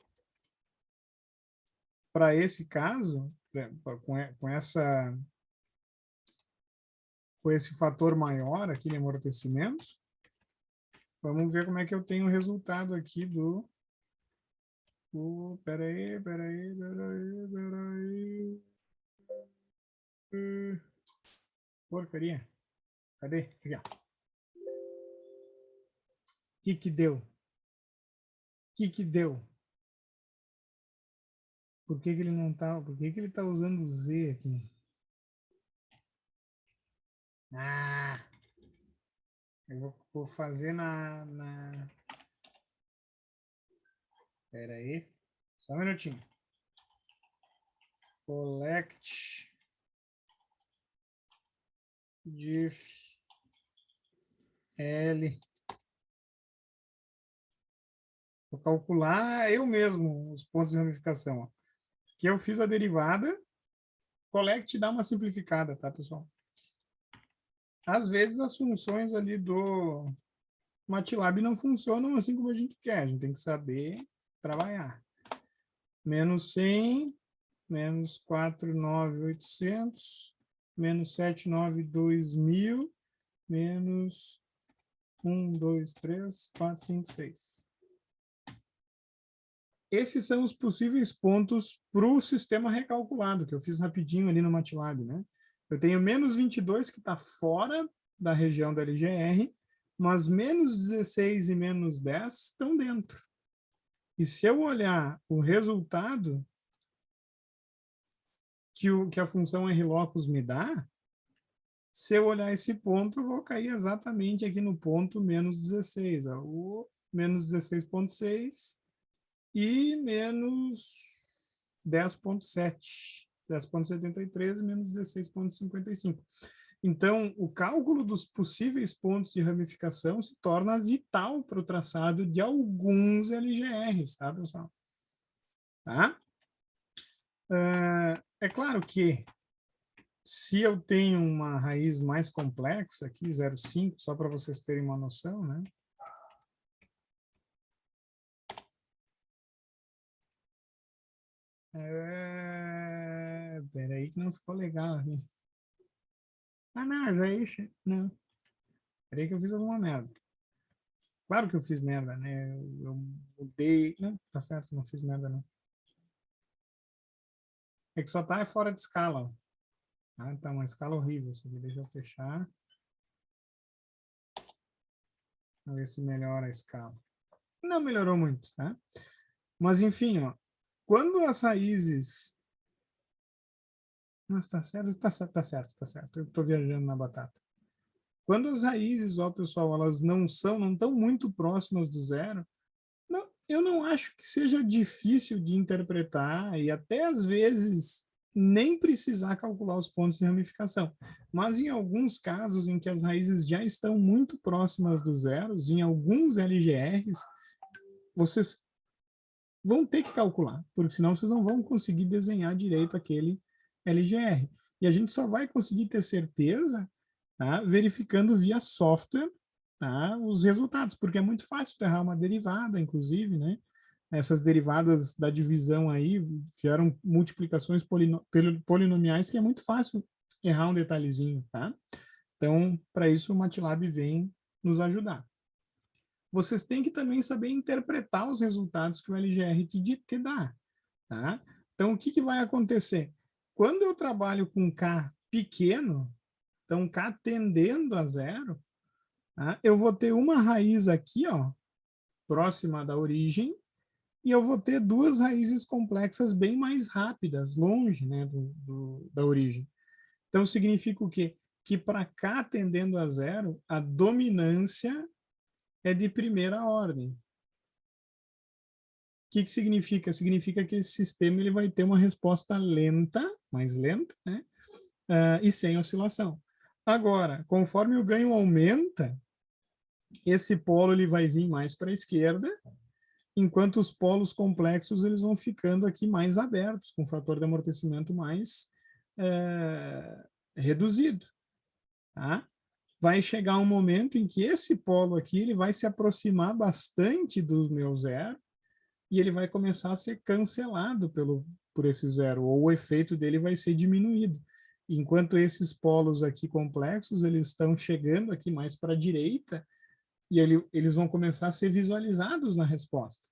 para esse caso, com esse fator maior aqui de amortecimento, vamos ver como é que eu tenho o resultado aqui do... Peraí. Porcaria. Cadê? Aqui, ó. Que deu? Que deu? Por que ele não tá... Por que ele tá usando o Z aqui? Ah! Eu vou fazer na... Espera aí. Só um minutinho. Collect diff L. Vou calcular eu mesmo os pontos de ramificação. Ó. Que eu fiz a derivada. Collect dá uma simplificada, tá, pessoal? Às vezes as funções ali do MATLAB não funcionam assim como a gente quer. A gente tem que saber trabalhar. Menos 100, menos 4.9.800, menos 7.9.2.000, menos 1, 2, 3, 4, 5, 6. Esses são os possíveis pontos para o sistema recalculado, que eu fiz rapidinho ali no MATLAB, né? Eu tenho menos 22, que está fora da região da LGR, mas menos 16 e menos 10 estão dentro. E se eu olhar o resultado que a função rlocus me dá, se eu olhar esse ponto, eu vou cair exatamente aqui no ponto menos 16. Ó, o menos 16,6 e menos 10,7. 10,73 menos 16,55. Então, o cálculo dos possíveis pontos de ramificação se torna vital para o traçado de alguns LGRs, tá, pessoal? Tá? É claro que se eu tenho uma raiz mais complexa, aqui 0,5, só para vocês terem uma noção, né? Peraí que não ficou legal aqui. Ah, não, é isso. Não. Peraí que eu fiz alguma merda. Claro que eu fiz merda, né? Eu mudei. Não, tá certo, não fiz merda, não. É que só tá fora de escala. Ah, tá uma escala horrível. Isso aqui, deixa eu fechar. Vamos ver se melhora a escala. Não melhorou muito, tá? Mas, enfim, ó. Quando as raízes... Mas tá certo? Tá certo. Eu tô viajando na batata. Quando as raízes, ó, pessoal, elas não estão muito próximas do zero, não, eu não acho que seja difícil de interpretar e até às vezes nem precisar calcular os pontos de ramificação. Mas em alguns casos em que as raízes já estão muito próximas dos zeros, em alguns LGRs, vocês vão ter que calcular, porque senão vocês não vão conseguir desenhar direito aquele LGR. E a gente só vai conseguir ter certeza, tá, verificando via software, tá, os resultados, porque é muito fácil errar uma derivada, inclusive, né? Essas derivadas da divisão aí geram multiplicações polinomiais que é muito fácil errar um detalhezinho, tá? Então, para isso o MATLAB vem nos ajudar. Vocês têm que também saber interpretar os resultados que o LGR te dá, tá? Então, o que vai acontecer? Quando eu trabalho com K pequeno, então K tendendo a zero, tá? Eu vou ter uma raiz aqui, ó, próxima da origem, e eu vou ter duas raízes complexas bem mais rápidas, longe, né, da origem. Então, significa o quê? Que para K tendendo a zero, a dominância é de primeira ordem. O que significa? Significa que esse sistema ele vai ter uma resposta lenta, mais lenta, né, e sem oscilação. Agora, conforme o ganho aumenta, esse polo ele vai vir mais para a esquerda, enquanto os polos complexos eles vão ficando aqui mais abertos, com o fator de amortecimento mais reduzido. Tá? Vai chegar um momento em que esse polo aqui ele vai se aproximar bastante do meu zero e ele vai começar a ser cancelado por esse zero, ou o efeito dele vai ser diminuído. Enquanto esses polos aqui complexos eles estão chegando aqui mais para a direita, e eles vão começar a ser visualizados na resposta.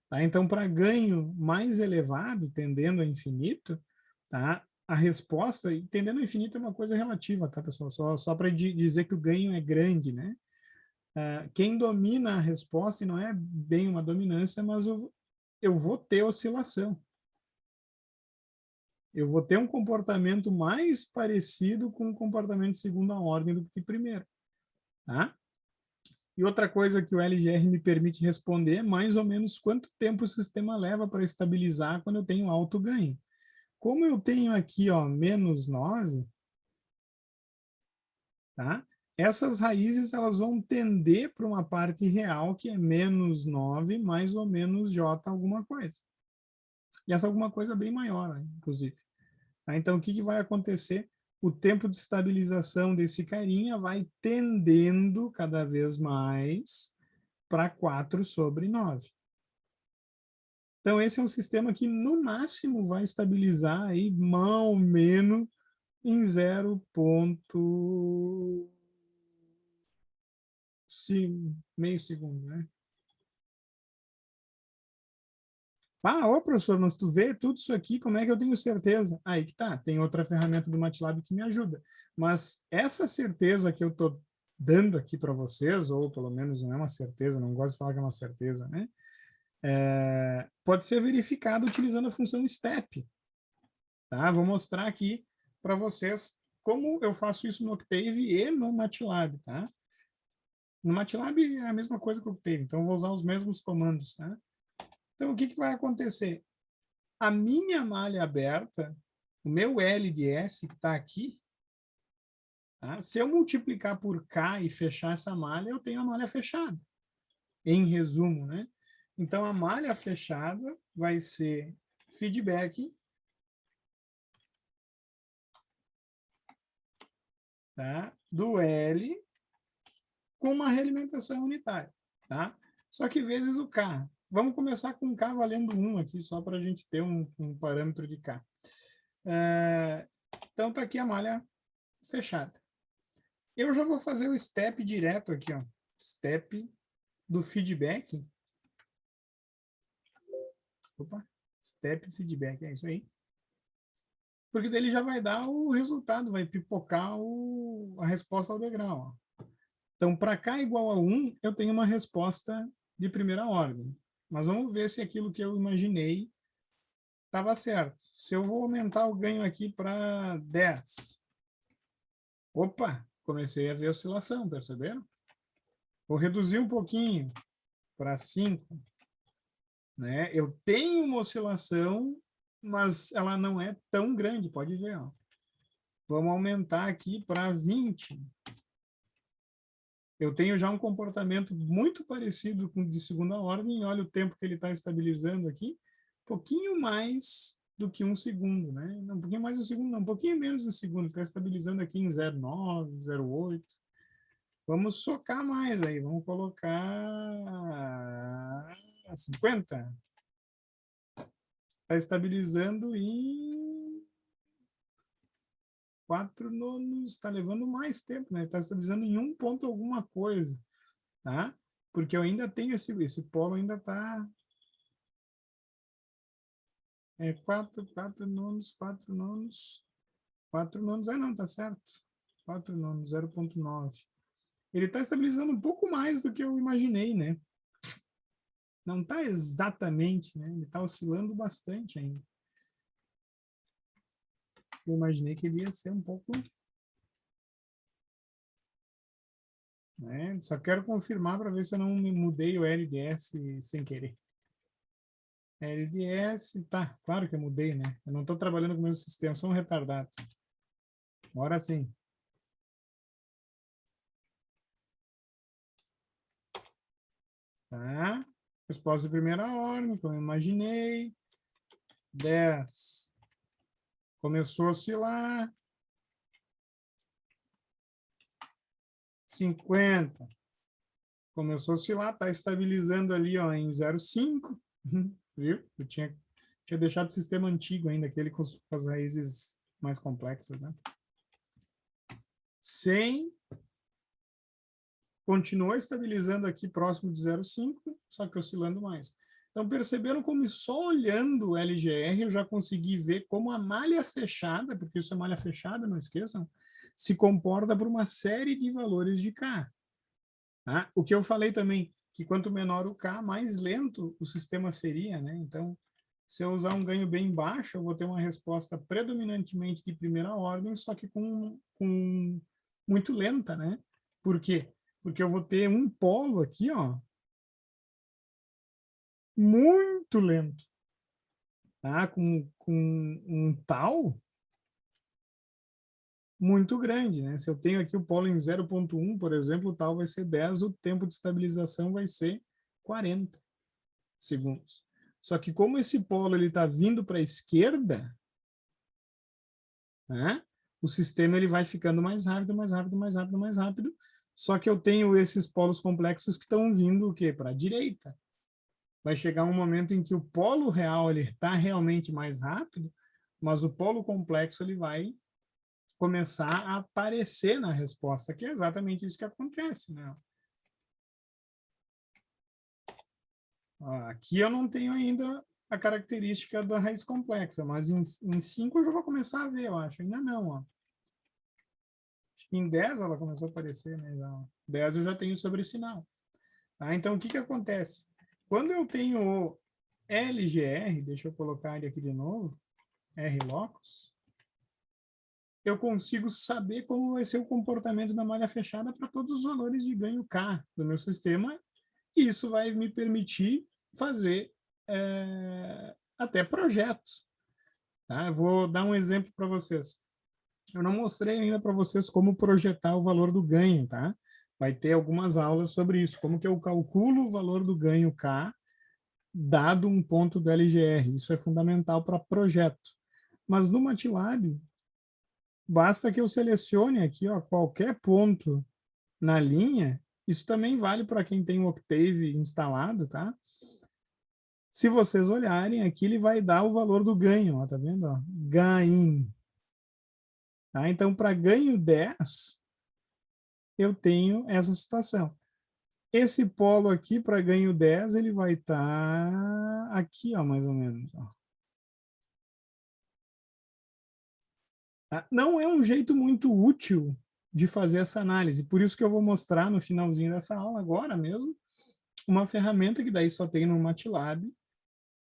Tá? Então, para ganho mais elevado, tendendo a infinito, tá? A resposta, tendendo a infinito é uma coisa relativa, tá, pessoal? Só para dizer que o ganho é grande, né? Quem domina a resposta, e não é bem uma dominância, mas eu vou ter oscilação. Eu vou ter um comportamento mais parecido com o comportamento de segunda ordem do que primeiro. Tá? E outra coisa que o LGR me permite responder é mais ou menos quanto tempo o sistema leva para estabilizar quando eu tenho alto ganho. Como eu tenho aqui, ó, menos 9, tá? Essas raízes elas vão tender para uma parte real que é menos 9 mais ou menos J alguma coisa. E essa alguma coisa é bem maior, né, inclusive. Tá? Então, o que vai acontecer? O tempo de estabilização desse carinha vai tendendo cada vez mais para 4/9. Então, esse é um sistema que, no máximo, vai estabilizar aí, mais ou menos, em 0,5 meio segundo, né? Ô, professor, mas tu vê tudo isso aqui, como é que eu tenho certeza? Aí que tá, tem outra ferramenta do MATLAB que me ajuda. Mas essa certeza que eu estou dando aqui para vocês, ou pelo menos não é uma certeza, não gosto de falar que é uma certeza, né? Pode ser verificado utilizando a função step. Tá? Vou mostrar aqui para vocês como eu faço isso no Octave e no MATLAB. Tá? No MATLAB é a mesma coisa que o Octave, então eu vou usar os mesmos comandos. Tá? Então, o que vai acontecer? A minha malha aberta, o meu L de S que está aqui, tá? Se eu multiplicar por K e fechar essa malha, eu tenho a malha fechada. Em resumo, né? Então, a malha fechada vai ser feedback, tá? Do L com uma realimentação unitária. Tá? Só que vezes o K. Vamos começar com K valendo 1 aqui, só para a gente ter um parâmetro de K. Então, está aqui a malha fechada. Eu já vou fazer o step direto aqui, ó. Step do feedback. Opa, step feedback, é isso aí. Porque daí ele já vai dar o resultado, vai pipocar a resposta ao degrau. Ó. Então, para K igual a 1, eu tenho uma resposta de primeira ordem. Mas vamos ver se aquilo que eu imaginei estava certo. Se eu vou aumentar o ganho aqui para 10. Opa, comecei a ver oscilação, perceberam? Vou reduzir um pouquinho para 5. Né? Eu tenho uma oscilação mas ela não é tão grande, pode ver, ó. Vamos aumentar aqui para 20. Eu tenho já um comportamento muito parecido com o de segunda ordem, olha o tempo que ele está estabilizando aqui, um pouquinho mais do que um segundo, né? Não, um pouquinho mais do segundo, não, um pouquinho menos do segundo, está estabilizando aqui em 0,9, 0,8. Vamos socar mais aí, vamos colocar 50. Está estabilizando em 4 nonos, está levando mais tempo, né? Está estabilizando em 1 ponto alguma coisa, tá? Porque eu ainda tenho esse polo ainda está... 4 nonos, 4 nonos, 4 nonos, não, tá certo. 4 nonos, 0,9. Ele está estabilizando um pouco mais do que eu imaginei, né? Não está exatamente, né? Ele está oscilando bastante ainda. Eu imaginei que ele ia ser um pouco... né? Só quero confirmar para ver se eu não me mudei o LDS sem querer. LDS, tá, claro que eu mudei, né? Eu não estou trabalhando com o meu sistema, sou um retardado. Agora sim. Tá? Resposta de primeira ordem, como eu imaginei. 10. Começou a oscilar. 50. Começou a oscilar, está estabilizando ali ó, em 0,5. Viu? Eu tinha deixado o sistema antigo ainda, aquele com as raízes mais complexas, né? 100. Continua estabilizando aqui próximo de 0,5, só que oscilando mais. Então, perceberam como só olhando o LGR eu já consegui ver como a malha fechada, porque isso é malha fechada, não esqueçam, se comporta por uma série de valores de K. Tá? O que eu falei também, que quanto menor o K, mais lento o sistema seria, né? Então, se eu usar um ganho bem baixo, eu vou ter uma resposta predominantemente de primeira ordem, só que com muito lenta, né? Por quê? Porque eu vou ter um polo aqui, ó, muito lento, tá? Com um tal muito grande, né? Se eu tenho aqui o polo em 0,1, por exemplo, o tal vai ser 10, o tempo de estabilização vai ser 40 segundos. Só que como esse polo ele está vindo para a esquerda, né? O sistema ele vai ficando mais rápido, mais rápido, mais rápido, mais rápido. Só que eu tenho esses polos complexos que estão vindo o quê? Para a direita. Vai chegar um momento em que o polo real ele está realmente mais rápido, mas o polo complexo ele vai começar a aparecer na resposta, que é exatamente isso que acontece, né? Aqui eu não tenho ainda a característica da raiz complexa, mas em 5 eu já vou começar a ver, eu acho. Ainda não, ó. Acho que em 10 ela começou a aparecer, né? 10 eu já tenho sobresinal. Tá? Então, o que acontece? Quando eu tenho o LGR, deixa eu colocar ele aqui de novo, R-locus, eu consigo saber como vai ser o comportamento da malha fechada para todos os valores de ganho K do meu sistema, e isso vai me permitir fazer até projetos. Tá? Eu vou dar um exemplo para vocês. Eu não mostrei ainda para vocês como projetar o valor do ganho, tá? Vai ter algumas aulas sobre isso, como que eu calculo o valor do ganho K dado um ponto do LGR. Isso é fundamental para projeto. Mas no MATLAB, basta que eu selecione aqui ó, qualquer ponto na linha. Isso também vale para quem tem o Octave instalado, tá? Se vocês olharem, aqui ele vai dar o valor do ganho, ó, tá vendo? Ó? Gain. Tá? Então, para ganho 10, eu tenho essa situação. Esse polo aqui, para ganho 10, ele vai estar aqui, ó, mais ou menos. Ó. Tá? Não é um jeito muito útil de fazer essa análise, por isso que eu vou mostrar no finalzinho dessa aula, agora mesmo, uma ferramenta que daí só tem no MATLAB,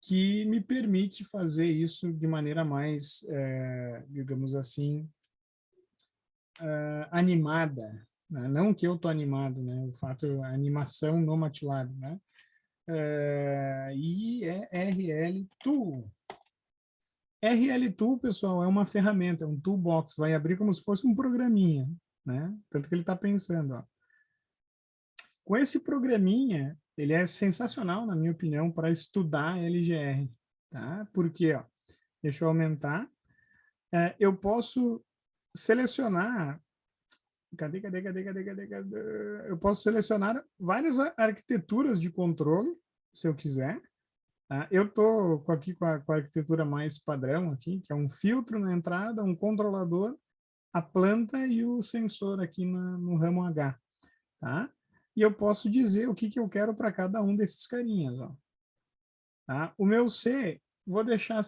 que me permite fazer isso de maneira mais, digamos assim, animada. Né? Não que eu estou animado, né? O fato, a animação no MATLAB, né? IRL Tool. RLTool, pessoal, é uma ferramenta, é um toolbox, vai abrir como se fosse um programinha, né? Tanto que ele está pensando, ó. Com esse programinha, ele é sensacional, na minha opinião, para estudar LGR, tá? Porque, ó, deixa eu aumentar. Eu posso selecionar... Cadê? Eu posso selecionar várias arquiteturas de controle, se eu quiser. Tá? Eu estou aqui com a arquitetura mais padrão, aqui, que é um filtro na entrada, um controlador, a planta e o sensor aqui no ramo H. Tá? E eu posso dizer o que eu quero para cada um desses carinhas. Ó. Tá? O meu C, vou deixar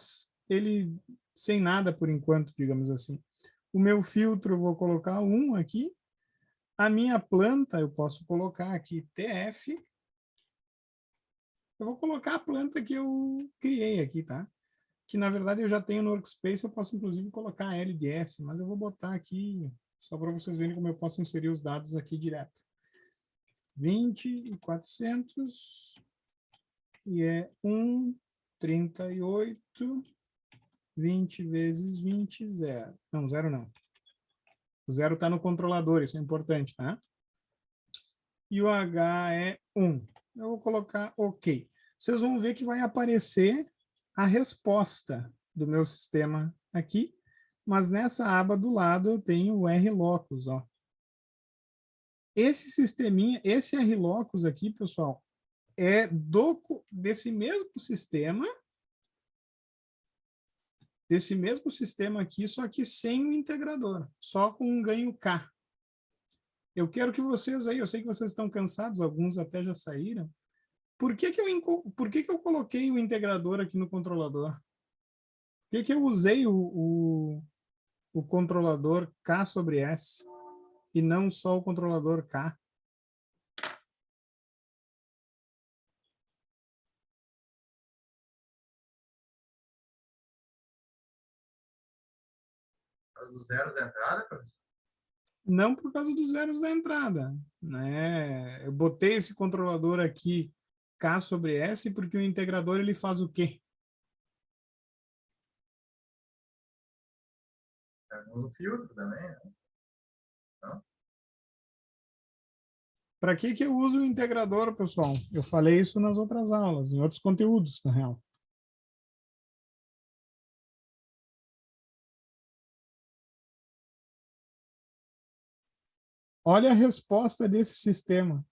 ele sem nada por enquanto, digamos assim. O meu filtro, eu vou colocar 1 aqui. A minha planta, eu posso colocar aqui TF. Eu vou colocar a planta que eu criei aqui, tá? Que, na verdade, eu já tenho no Workspace, eu posso, inclusive, colocar LDS, mas eu vou botar aqui, só para vocês verem como eu posso inserir os dados aqui direto. 20 e 400, e é 1, 38, 20 vezes 20, 0. Não, 0 não. O 0 está no controlador, isso é importante, tá? E o H é 1. Eu vou colocar OK. Vocês vão ver que vai aparecer a resposta do meu sistema aqui, mas nessa aba do lado eu tenho o RLocus, ó. Esse sisteminha, esse RLocus aqui, pessoal, é desse mesmo sistema aqui, só que sem o integrador, só com um ganho K. Eu quero que vocês aí, eu sei que vocês estão cansados, alguns até já saíram. Por que eu coloquei o integrador aqui no controlador? Por que eu usei o controlador K sobre S e não só o controlador K? Os zeros da entrada, professor? Não por causa dos zeros da entrada, né? Eu botei esse controlador aqui K sobre S porque o integrador ele faz o quê? No filtro também, né? Não? Para que eu uso o integrador, pessoal? Eu falei isso nas outras aulas, em outros conteúdos, na real. Olha a resposta desse sistema.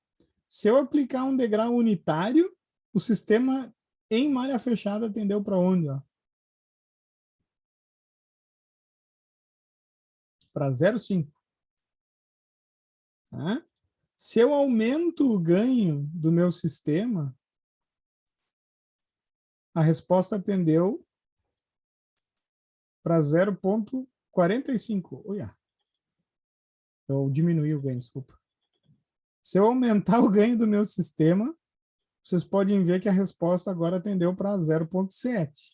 Se eu aplicar um degrau unitário, o sistema em malha fechada atendeu para onde? Para 0,5. Tá? Se eu aumento o ganho do meu sistema, a resposta atendeu para 0,45. Olha. Eu diminuí o ganho, desculpa. Se eu aumentar o ganho do meu sistema, vocês podem ver que a resposta agora atendeu para 0,7.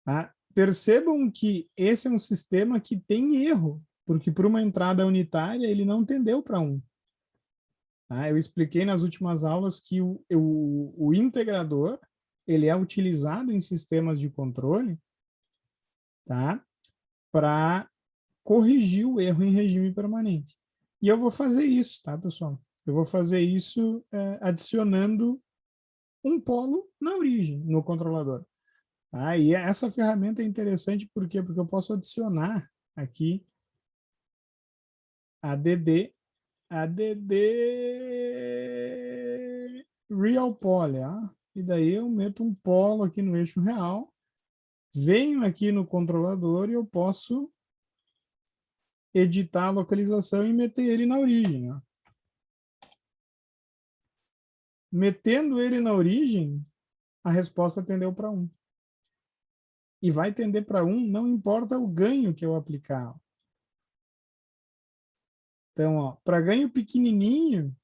Tá? Percebam que esse é um sistema que tem erro, porque por uma entrada unitária ele não atendeu para 1. Tá? Eu expliquei nas últimas aulas que o integrador ele é utilizado em sistemas de controle, tá? Para corrigir o erro em regime permanente. E eu vou fazer isso, tá, pessoal? Eu vou fazer isso adicionando um polo na origem, no controlador. Tá? E essa ferramenta é interessante por quê? Porque eu posso adicionar aqui add real poly, ó. E daí eu meto um polo aqui no eixo real, venho aqui no controlador e eu posso editar a localização e meter ele na origem. Ó. Metendo ele na origem, a resposta tendeu para 1. E vai tender para 1, não importa o ganho que eu aplicar. Então, para ganho pequenininho,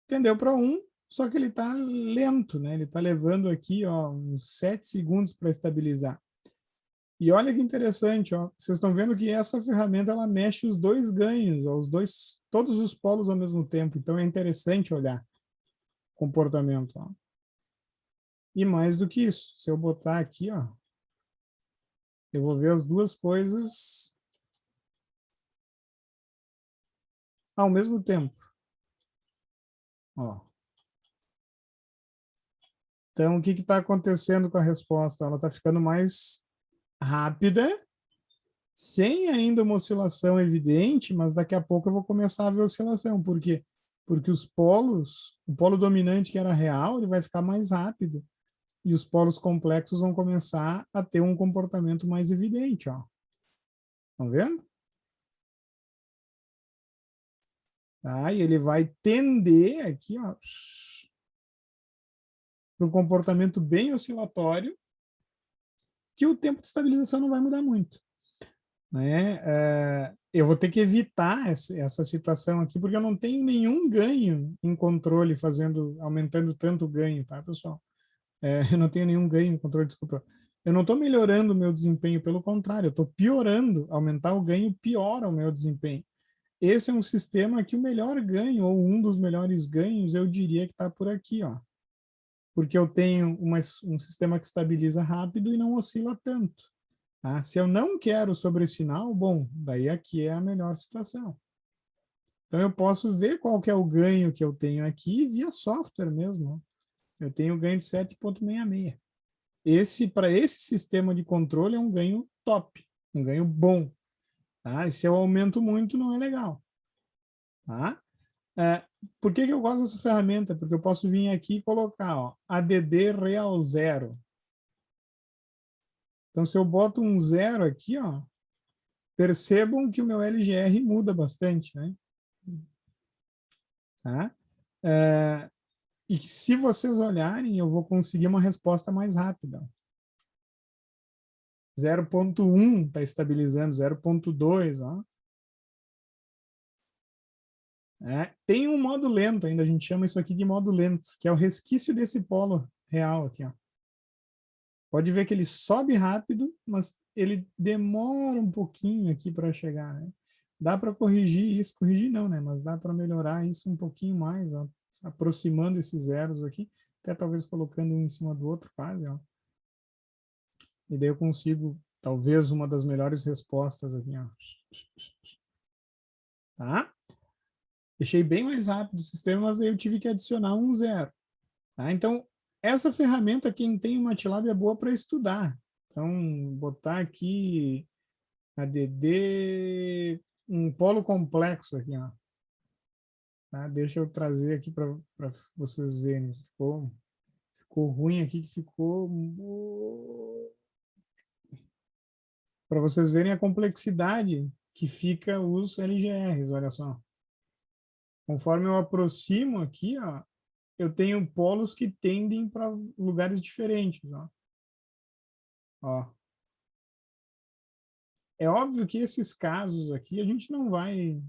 tendeu para 1, só que ele está lento, né? Ele está levando aqui uns 7 segundos para estabilizar. E olha que interessante, ó. Vocês estão vendo que essa ferramenta ela mexe os dois ganhos, ó, todos os polos ao mesmo tempo. Então é interessante olhar o comportamento. Ó. E mais do que isso, se eu botar aqui, ó, eu vou ver as duas coisas ao mesmo tempo. Ó. Então, o que está acontecendo com a resposta? Ela está ficando mais rápida, sem ainda uma oscilação evidente, mas daqui a pouco eu vou começar a ver oscilação. Por quê? Porque os polos, o polo dominante que era real, ele vai ficar mais rápido. E os polos complexos vão começar a ter um comportamento mais evidente. Ó. Estão vendo? Tá? E ele vai tender aqui, ó, para um comportamento bem oscilatório, que o tempo de estabilização não vai mudar muito. Né? Eu vou ter que evitar essa situação aqui, porque eu não tenho nenhum ganho em controle aumentando tanto o ganho, tá, pessoal? Eu não tenho nenhum ganho em controle, desculpa. Eu não estou melhorando o meu desempenho, pelo contrário, eu estou piorando. Aumentar o ganho piora o meu desempenho. Esse é um sistema que o melhor ganho, ou um dos melhores ganhos, eu diria que está por aqui, ó. Porque eu tenho um sistema que estabiliza rápido e não oscila tanto. Tá? Se eu não quero sobressinal, bom, daí aqui é a melhor situação. Então eu posso ver qual que é o ganho que eu tenho aqui via software mesmo. Eu tenho ganho de 7,66. Para esse sistema de controle é um ganho top, um ganho bom. Tá? E se eu aumento muito, não é legal. Tá? Por que eu gosto dessa ferramenta? Porque eu posso vir aqui e colocar ó, ADD real 0. Então, se eu boto um 0 aqui, ó, percebam que o meu LGR muda bastante, né? Tá? E que se vocês olharem, eu vou conseguir uma resposta mais rápida. 0,1 está estabilizando, 0,2, ó. Tem um modo lento ainda, a gente chama isso aqui de modo lento, que é o resquício desse polo real aqui, ó. Pode ver que ele sobe rápido, mas ele demora um pouquinho aqui para chegar, né? Dá para corrigir isso, corrigir não, né? Mas dá para melhorar isso um pouquinho mais, ó, aproximando esses zeros aqui, até talvez colocando um em cima do outro quase, ó. E daí eu consigo, talvez, uma das melhores respostas aqui, ó. Tá? Deixei bem mais rápido o sistema, mas aí eu tive que adicionar um zero. Tá? Então, essa ferramenta, quem tem o MATLAB é boa para estudar. Então, botar aqui ADD, um polo complexo aqui, ó. Tá? Deixa eu trazer aqui para vocês verem. Ficou ruim aqui, que ficou... Para vocês verem a complexidade que fica os LGRs, olha só. Conforme eu aproximo aqui, ó, eu tenho polos que tendem para lugares diferentes. Ó. É óbvio que esses casos aqui a gente não vai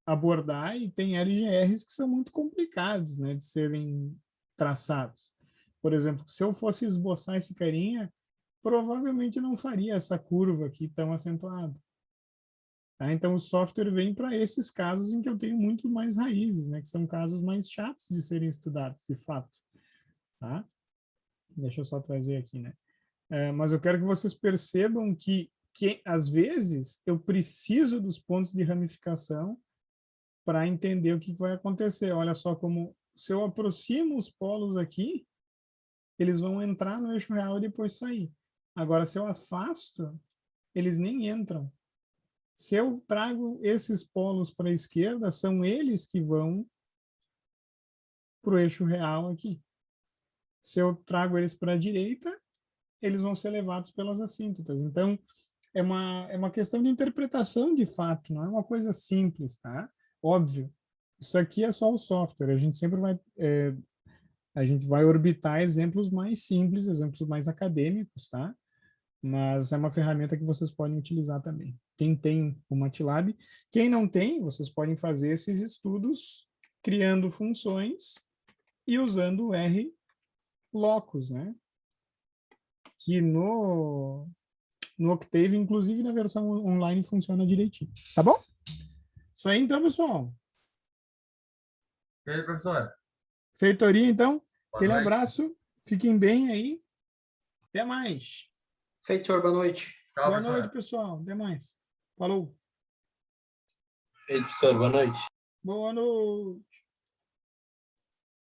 abordar e tem LGRs que são muito complicados, né, de serem traçados. Por exemplo, se eu fosse esboçar esse carinha, provavelmente não faria essa curva aqui tão acentuada. Tá? Então, o software vem para esses casos em que eu tenho muito mais raízes, né, que são casos mais chatos de serem estudados, de fato. Tá? Deixa eu só trazer aqui, né? Mas eu quero que vocês percebam que, às vezes, eu preciso dos pontos de ramificação para entender o que vai acontecer. Olha só como, se eu aproximo os polos aqui, eles vão entrar no eixo real e depois sair. Agora, se eu afasto, eles nem entram. Se eu trago esses polos para a esquerda, são eles que vão para o eixo real aqui. Se eu trago eles para a direita, eles vão ser levados pelas assíntotas. Então, é uma questão de interpretação de fato, não é uma coisa simples, tá? Óbvio, isso aqui é só o software, a gente sempre vai orbitar exemplos mais simples, exemplos mais acadêmicos, tá? Mas é uma ferramenta que vocês podem utilizar também. Quem tem o MATLAB, quem não tem, vocês podem fazer esses estudos criando funções e usando o R locus, né? Que no Octave, inclusive na versão online, funciona direitinho. Tá bom? Isso aí então, pessoal. E aí, professor? Feitoria, então. Boa Aquele noite. abraço. Fiquem bem aí. Até mais. Feito, senhor. Boa noite. Tchau, Boa professor. noite, pessoal. Até mais. Falou. Feito, professor. Boa noite. Boa noite.